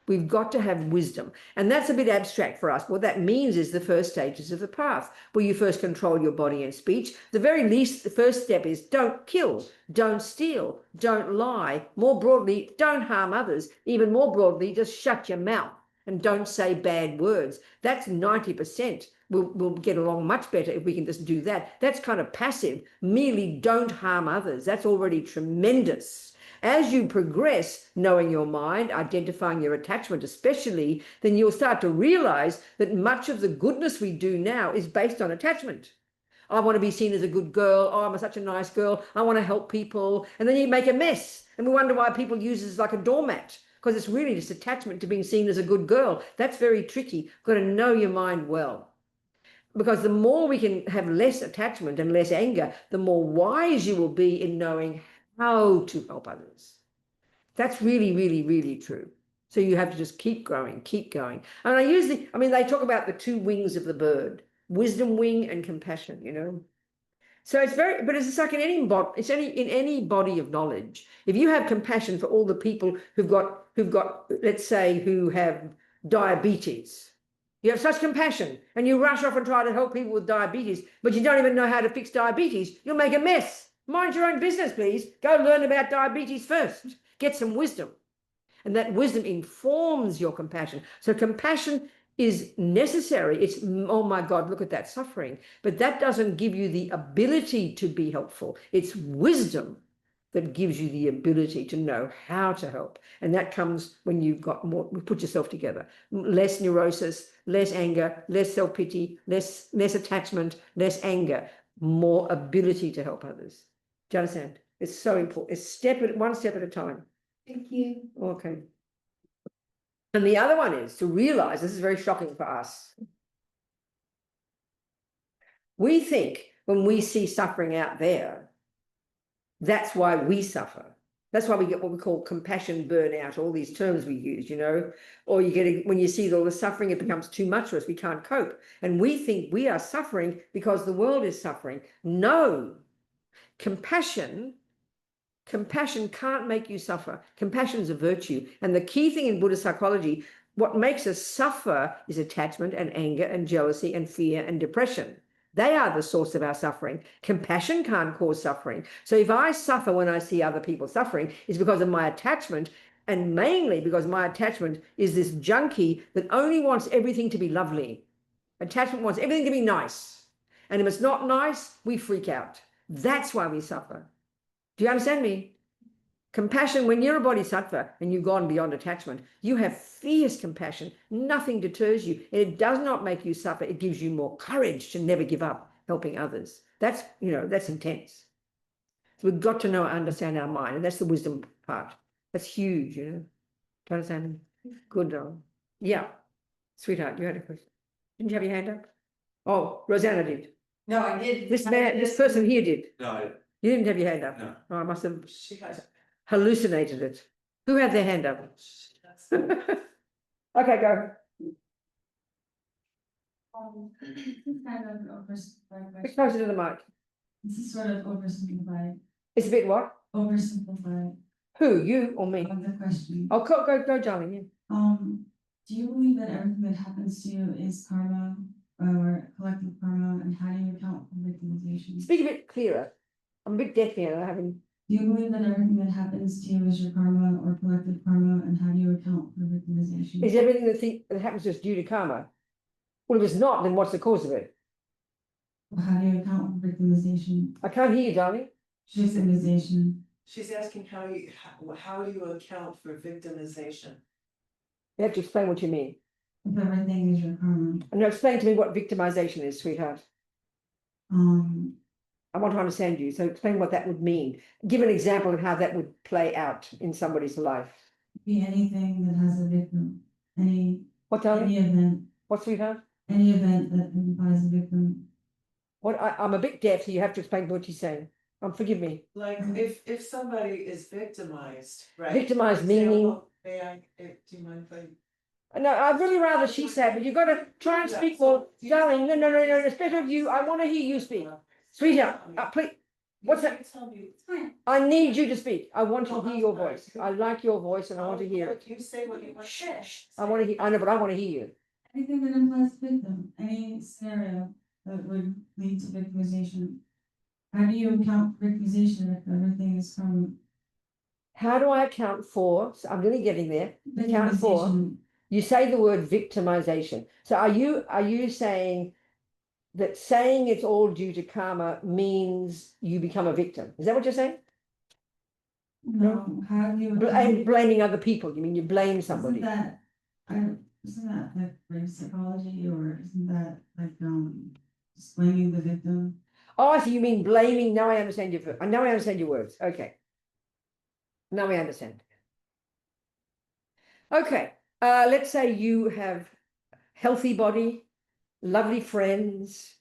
We've got to have wisdom. And that's a bit abstract for us. What that means is the first stages of the path, where you first control your body and speech. The very least, the first step is don't kill, don't steal, don't lie. More broadly, don't harm others. Even more broadly, just shut your mouth and don't say bad words. That's 90%. We'll get along much better if we can just do that. That's kind of passive. Merely don't harm others. That's already tremendous. As you progress, knowing your mind, identifying your attachment especially, then you'll start to realize that much of the goodness we do now is based on attachment. I want to be seen as a good girl. Oh, I'm such a nice girl. I want to help people. And then you make a mess. And we wonder why people use it as like a doormat, because it's really just attachment to being seen as a good girl. That's very tricky. You've got to know your mind well. Because the more we can have less attachment and less anger, the more wise you will be in knowing how to help others. That's really, really, really true. So you have to just keep growing, keep going. And they talk about the two wings of the bird, wisdom wing and compassion, you know. So but it's like in any body of knowledge. If you have compassion for all the people who've got, let's say, who have diabetes, you have such compassion and you rush off and try to help people with diabetes, but you don't even know how to fix diabetes, you'll make a mess. Mind your own business, please. Go learn about diabetes first. Get some wisdom. And that wisdom informs your compassion. So compassion is necessary. It's, oh my God, look at that suffering. But that doesn't give you the ability to be helpful. It's wisdom that gives you the ability to know how to help. And that comes when you've got more, put yourself together. Less neurosis, less anger, less self-pity, less attachment, less anger, more ability to help others. Do you understand? It's so important. It's one step at a time. Thank you. Okay. And the other one is to realize, this is very shocking for us. We think when we see suffering out there, that's why we suffer. That's why we get what we call compassion burnout, all these terms we use, you know, or when you see all the suffering, it becomes too much for us. We can't cope. And we think we are suffering because the world is suffering. No. Compassion can't make you suffer. Compassion is a virtue. And the key thing in Buddhist psychology, what makes us suffer is attachment and anger and jealousy and fear and depression. They are the source of our suffering. Compassion can't cause suffering. So if I suffer when I see other people suffering, it's because of my attachment, and mainly because my attachment is this junkie that only wants everything to be lovely. Attachment wants everything to be nice. And if it's not nice, we freak out. That's why we suffer. Do you understand me? Compassion, when you're a bodhisattva and you've gone beyond attachment, you have fierce compassion. Nothing deters you. And it does not make you suffer. It gives you more courage to never give up helping others. That's intense. So we've got to know and understand our mind. And that's the wisdom part. That's huge, you know. Do you understand? Good. Yeah. Sweetheart, you had a question. Didn't you have your hand up? Oh, Rosanna did. No, I did. This person here did. No, You didn't have your hand up? No. Oh, I must have She has. hallucinated it. Who had their hand up? Okay, go. This is kind of an oversimplified Bit question. closer to the mic. This is sort of oversimplified. It's a bit what? Oversimplified Who, you or me? of the question. Oh, go, darling. Yeah. Do you believe that everything that happens to you is karma or collective karma, and how do you account for victimization? Speak a bit clearer. I'm a bit deaf here. I haven't. Do you believe that everything that happens to you is your karma or collective karma, and how do you account for victimization? Is everything that happens to us due to karma? Well, if it's not, then what's the cause of it? How do you account for victimization? I can't hear you, darling. Victimization. She's asking how do you account for victimization? You have to explain what you mean. If everything is your karma. And now explain to me what victimization is, sweetheart. I want to understand you. So explain what that would mean. Give an example of how that would play out in somebody's life. Be anything that has a victim. What, darling? Any event. What, sweetheart? Any event that implies a victim. What? I'm a bit deaf, so you have to explain what she's saying. Forgive me. Like if somebody is victimized, right? Victimized For example, meaning- May I, do you mind if I? No, I'd really rather she said, but you've got to try and speak more. Darling, no. It's better if you, I want to hear you speak. Sweetheart, please. What's that? I need you to speak. I want to hear your voice. I like your voice and I want to hear it. You say what you want to say. I want to hear, I know, but I want to hear you. Anything that implies victim, any scenario that would lead to victimization. How do you account for victimization if everything is from How do I account for, so I'm really getting there, account for, victimization? you say the word victimization. So are you saying that saying it's all due to karma means you become a victim? Is that what you're saying? No, how do you Blaming other people, you mean you blame somebody? Isn't that like brain psychology, or isn't that like just blaming the victim? Oh, I see, you mean blaming, now I understand your words, okay. Now we understand. Okay, let's say you have healthy body, lovely friends,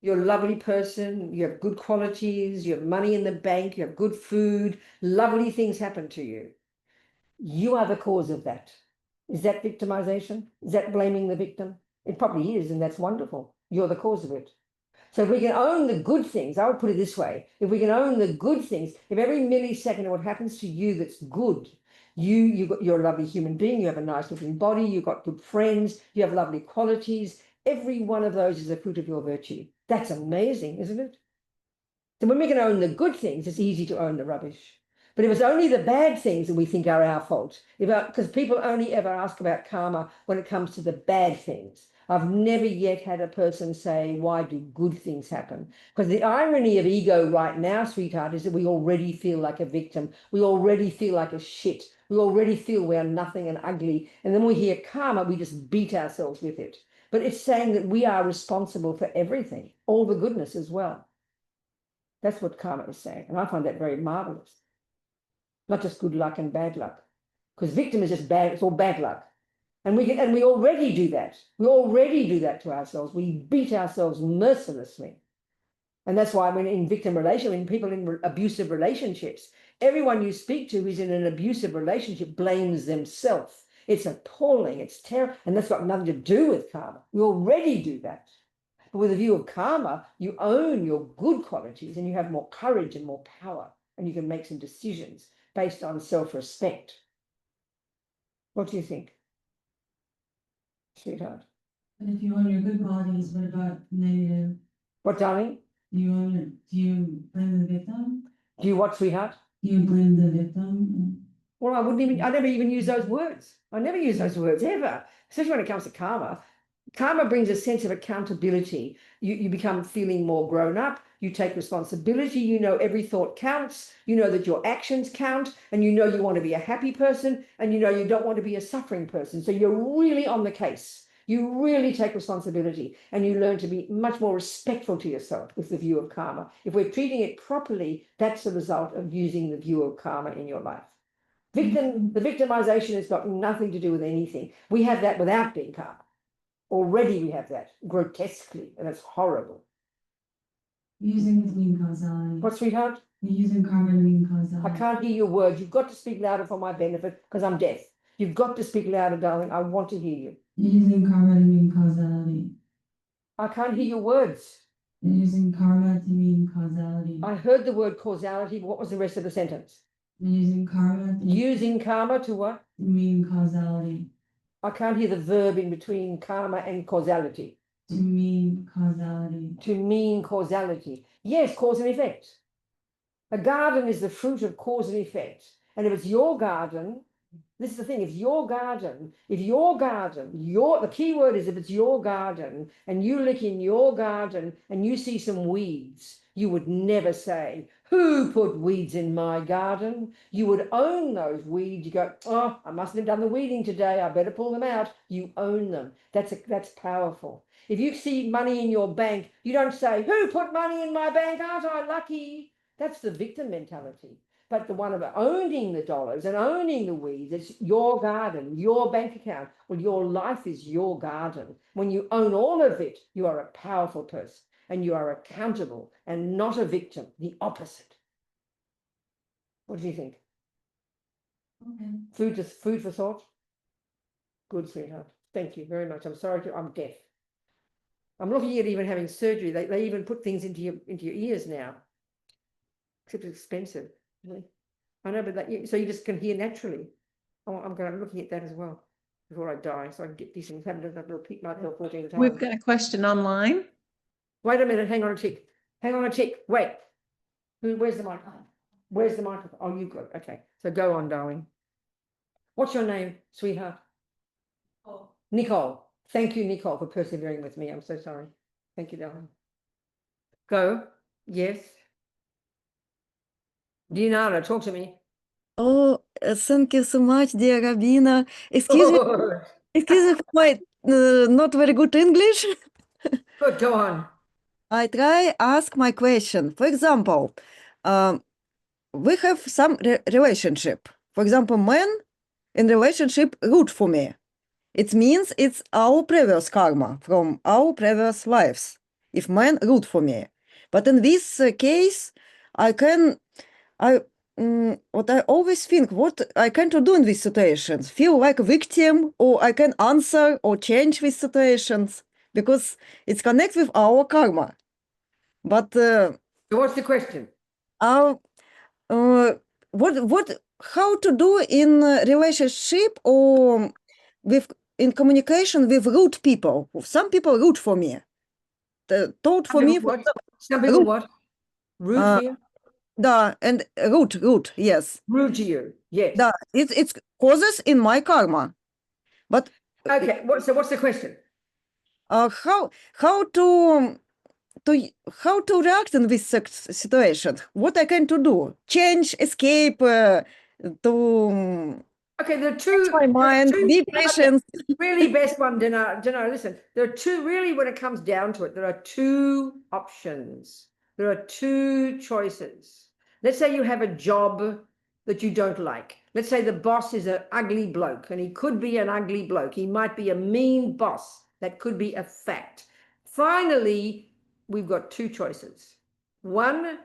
you're a lovely person, you have good qualities, you have money in the bank, you have good food, lovely things happen to you. You are the cause of that. Is that victimization? Is that blaming the victim? It probably is, and that's wonderful. You're the cause of it. So if we can own the good things, I would put it this way, if we can own the good things, if every millisecond of what happens to you that's good, you're a lovely human being, you have a nice looking body, you've got good friends, you have lovely qualities, every one of those is a fruit of your virtue. That's amazing, isn't it? So when we can own the good things, it's easy to own the rubbish. But if it's only the bad things that we think are our fault, because people only ever ask about karma when it comes to the bad things. I've never yet had a person say, why do good things happen? Because the irony of ego right now, sweetheart, is that we already feel like a victim. We already feel like a shit. We already feel we're nothing and ugly. And then we hear karma, we just beat ourselves with it. But it's saying that we are responsible for everything, all the goodness as well. That's what karma is saying. And I find that very marvelous. Not just good luck and bad luck. Because victim is just bad, it's all bad luck. And we already do that. We already do that to ourselves. We beat ourselves mercilessly. And that's why when in victim relation, when people in abusive relationships, everyone you speak to who's in an abusive relationship blames themselves. It's appalling, it's terrible, and that's got nothing to do with karma. We already do that. But with a view of karma, you own your good qualities and you have more courage and more power, and you can make some decisions based on self-respect. What do you think, sweetheart? But if you own your good qualities, what about negative? What, darling? Do you blame the victim? Do you what, sweetheart? Do you blame the victim? Well, I never even use those words. I never use those words ever, especially when it comes to karma. Karma brings a sense of accountability. You become feeling more grown up. You take responsibility. You know every thought counts. You know that your actions count, and you know you want to be a happy person, and you know you don't want to be a suffering person. So you're really on the case. You really take responsibility, and you learn to be much more respectful to yourself with the view of karma. If we're treating it properly, that's the result of using the view of karma in your life. The victimization has got nothing to do with anything. We have that without being karma. Already we have that grotesquely, and it's horrible. Using it to mean causality. What, sweetheart? You're using karma to mean causality. I can't hear your words. You've got to speak louder for my benefit because I'm deaf. You've got to speak louder, darling. I want to hear you. You're using karma to mean causality. I can't hear your words. They're using karma to mean causality. I heard the word causality, but what was the rest of the sentence? They're using karma to Using karma to what? mean causality. I can't hear the verb in between karma and causality. To mean causality. To mean causality. Yes, cause and effect. A garden is the fruit of cause and effect. And if it's your garden, this is the thing, if the key word is if it's your garden and you look in your garden and you see some weeds, you would never say, who put weeds in my garden? You would own those weeds. You go, oh, I mustn't have done the weeding today. I better pull them out. You own them. That's powerful. If you see money in your bank, you don't say, who put money in my bank? Aren't I lucky? That's the victim mentality. But the one of owning the dollars and owning the weeds, it's your garden, your bank account. Well, your life is your garden. When you own all of it, you are a powerful person and you are accountable and not a victim, the opposite. What do you think? Okay. Food for thought? Good, sweetheart. Thank you very much. I'm sorry, I'm deaf. I'm looking at even having surgery. They even put things into your ears now. Except it's expensive. Really. I know, but so you just can hear naturally. Oh, I'm looking at that as well before I die, so I can get these things. Having to repeat myself 14 times. We've got a question online. Wait a minute. Hang on a tick. Wait. Where's the microphone? Where's the microphone? Oh, you got it. Okay. So go on, darling. What's your name, sweetheart? Oh, Nicole. Thank you, Nicole, for persevering with me. I'm so sorry. Thank you, darling. Go. Yes. Dinara, talk to me. Oh, thank you so much, dear Rabina. Excuse me for my not very good English. Good, go on. I try ask my question. For example, we have some relationship. For example, man in relationship rude for me. It means it's our previous karma from our previous lives. If man rude for me, but in this case, what I always think, what I can to do in these situations, feel like a victim, or I can answer or change these situations because it's connected with our karma. But So what's the question? how to do in relationship or in communication with rude people? Some people rude for me. Told for me. Some people rude, what? Rude for you? and rude, yes. Rude to you, yes. It's causes in my karma. But Okay, so what's the question? how to react in this situation? What I can to do? Change, escape, to Okay, there are change my mind, be patient. Really best one, Dinar, listen, there are two, really when it comes down to it, there are two options. There are two choices. Let's say you have a job that you don't like. Let's say the boss is an ugly bloke, and he could be an ugly bloke. He might be a mean boss. That could be a fact. Finally, we've got two choices. One,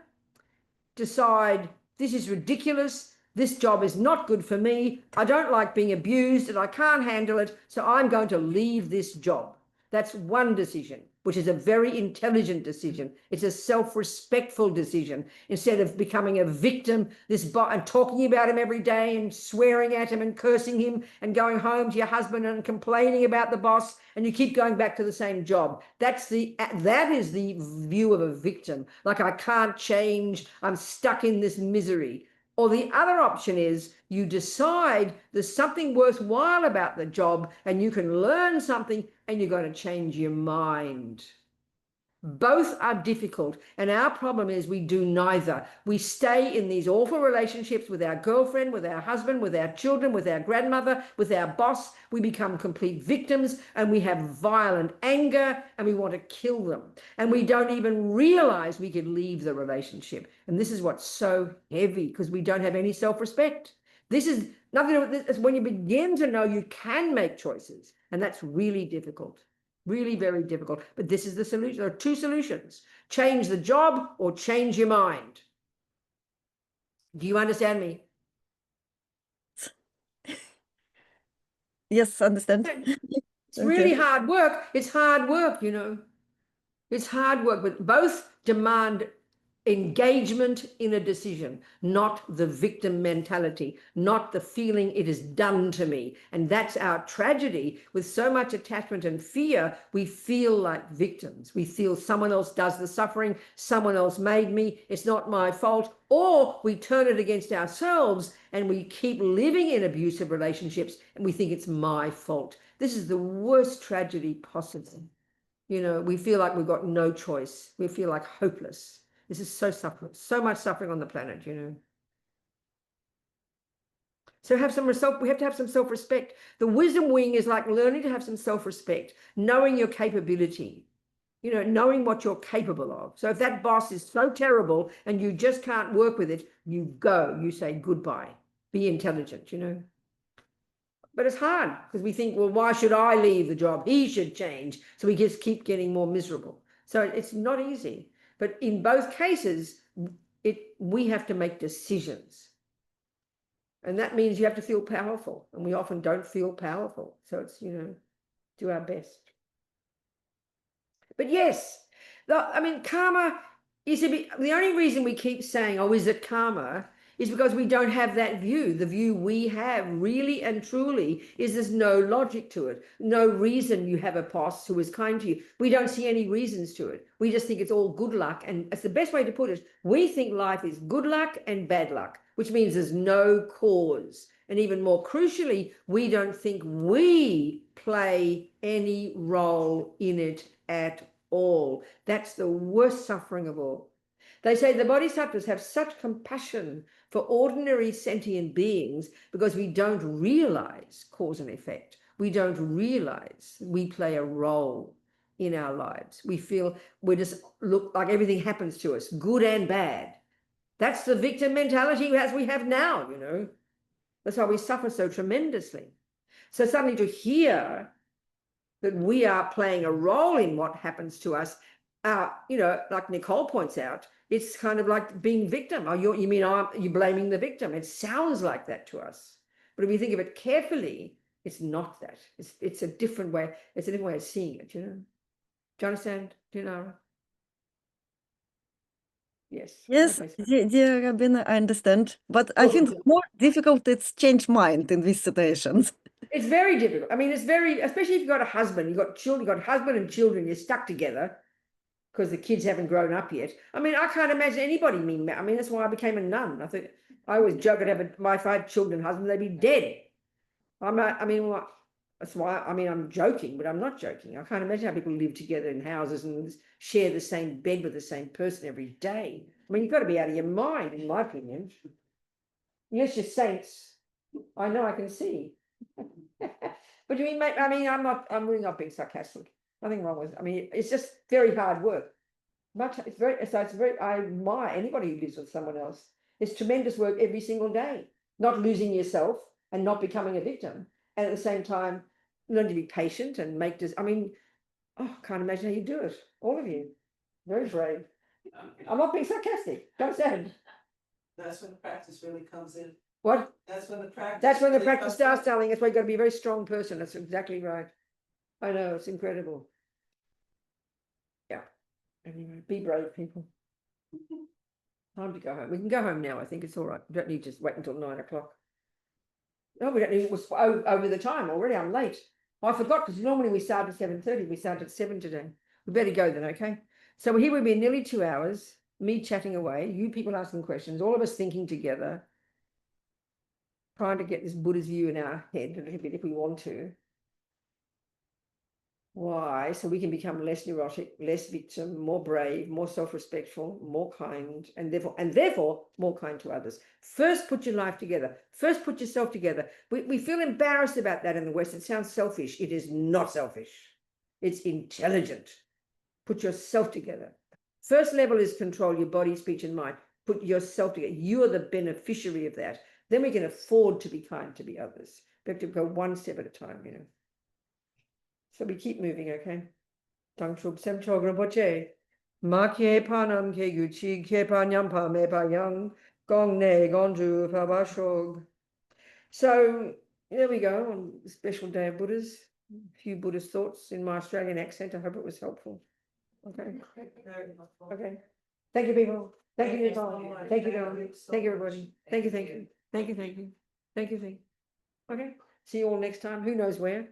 decide this is ridiculous. This job is not good for me. I don't like being abused and I can't handle it. So I'm going to leave this job. That's one decision, which is a very intelligent decision. It's a self-respectful decision. Instead of becoming a victim, and talking about him every day and swearing at him and cursing him and going home to your husband and complaining about the boss, and you keep going back to the same job. That is the view of a victim. Like, I can't change. I'm stuck in this misery. Or the other option is you decide there's something worthwhile about the job and you can learn something and you're going to change your mind. Both are difficult, and our problem is we do neither. We stay in these awful relationships with our girlfriend, with our husband, with our children, with our grandmother, with our boss. We become complete victims, and we have violent anger, and we want to kill them. And we don't even realize we could leave the relationship. And this is what's so heavy, because we don't have any self-respect. This is nothing to do with this. It's when you begin to know you can make choices, and that's really difficult. Really very difficult, but this is the solution. There are two solutions: change the job or change your mind. Do you understand me? Yes, understand. It's really hard work. It's hard work, It's hard work, but both demand engagement in a decision, not the victim mentality, not the feeling it is done to me. And that's our tragedy. With so much attachment and fear, we feel like victims. We feel someone else does the suffering, someone else made me, it's not my fault. Or we turn it against ourselves and we keep living in abusive relationships and we think it's my fault. This is the worst tragedy possible. You know, we feel like we've got no choice. We feel like hopeless. This is so suffering, so much suffering on the planet, you know. So we have to have some self-respect. The wisdom wing is like learning to have some self-respect, knowing your capability, you know, knowing what you're capable of. So if that boss is so terrible and you just can't work with it, you go, you say goodbye, be intelligent, you know. But it's hard because we think, well, why should I leave the job? He should change. So we just keep getting more miserable. So it's not easy. But in both cases, we have to make decisions. And that means you have to feel powerful. And we often don't feel powerful. So it's, you know, do our best. But yes, karma is the only reason we keep saying, oh, is it karma? Is because we don't have that view. The view we have really and truly is there's no logic to it. No reason you have a boss who is kind to you. We don't see any reasons to it. We just think it's all good luck. And it's the best way to put it. We think life is good luck and bad luck, which means there's no cause. And even more crucially, we don't think we play any role in it at all. That's the worst suffering of all. They say the bodhisattvas have such compassion for ordinary sentient beings because we don't realize cause and effect. We don't realize we play a role in our lives. We feel we just look like everything happens to us, good and bad. That's the victim mentality as we have now, you know. That's why we suffer so tremendously. So suddenly to hear that we are playing a role in what happens to us, you know, like Nicole points out, it's kind of like being victim. Oh, you mean you're blaming the victim? It sounds like that to us. But if you think of it carefully, it's not that. It's a different way. It's a different way of seeing it, you know. Do you understand, Dinara? Yes. Yes, Okay, so- dear Rabina, I understand. But I think more difficult it's change mind in these situations. It's very difficult. I mean, it's very, especially if you've got a husband, you've got children, you've got husband and children, you're stuck together because the kids haven't grown up yet. I mean, I can't imagine anybody being married. I mean, that's why I became a nun. I always joke I'd have if I had children and husband, they'd be dead. That's why, I'm joking, but I'm not joking. I can't imagine how people live together in houses and share the same bed with the same person every day. I mean, you've got to be out of your mind, in my opinion. Yes, you're saints. I know, I can see. But you mean, mate, I'm really not being sarcastic. Nothing wrong with it. I mean, it's just very hard work. I admire anybody who lives with someone else. It's tremendous work every single day, not losing yourself and not becoming a victim. And at the same time, learn to be patient and make this. I can't imagine how you do it. All of you. Very brave. I'm not being sarcastic. Don't stand. That's when the practice really comes in. What? That's when the practice. That's when the really practice comes starts, in. darling. That's why you've got to be a very strong person. That's exactly right. I know, it's incredible. Yeah. Anyway, be brave, people. Time to go home. We can go home now. I think it's all right. We don't need to wait until 9 o'clock. No, we don't need. It was over the time already. I'm late. I forgot because normally we start at 7:30. We start at 7 today. We better go then, okay? So here we've been nearly 2 hours. Me chatting away. You people asking questions. All of us thinking together. Trying to get this Buddha's view in our head a little bit if we want to. Why? So we can become less neurotic, less victim, more brave, more self-respectful, more kind, and therefore more kind to others. First, put your life together. First, put yourself together. We feel embarrassed about that in the West. It sounds selfish. It is not selfish. It's intelligent. Put yourself together. First level is control your body, speech, and mind. Put yourself together. You are the beneficiary of that. Then we can afford to be kind to the others. We have to go one step at a time, you know. So we keep moving, okay? Tang chub sem chogra boche. Ma ke panam ke guchi ke panyam pa me pa yang gong ne gonju pa ba shog. So there we go on the special day of Buddhas. A few Buddhist thoughts in my Australian accent. I hope it was helpful. Okay, Very helpful. okay. Thank you, people. Thank you, Thank you so Nicole. much. Thank you, Thank Dawn. you so Thank you, much. everybody. Thank you, thank you. Thank you, thank you. Thank you, thank you. Okay, see you all next time. Who knows where?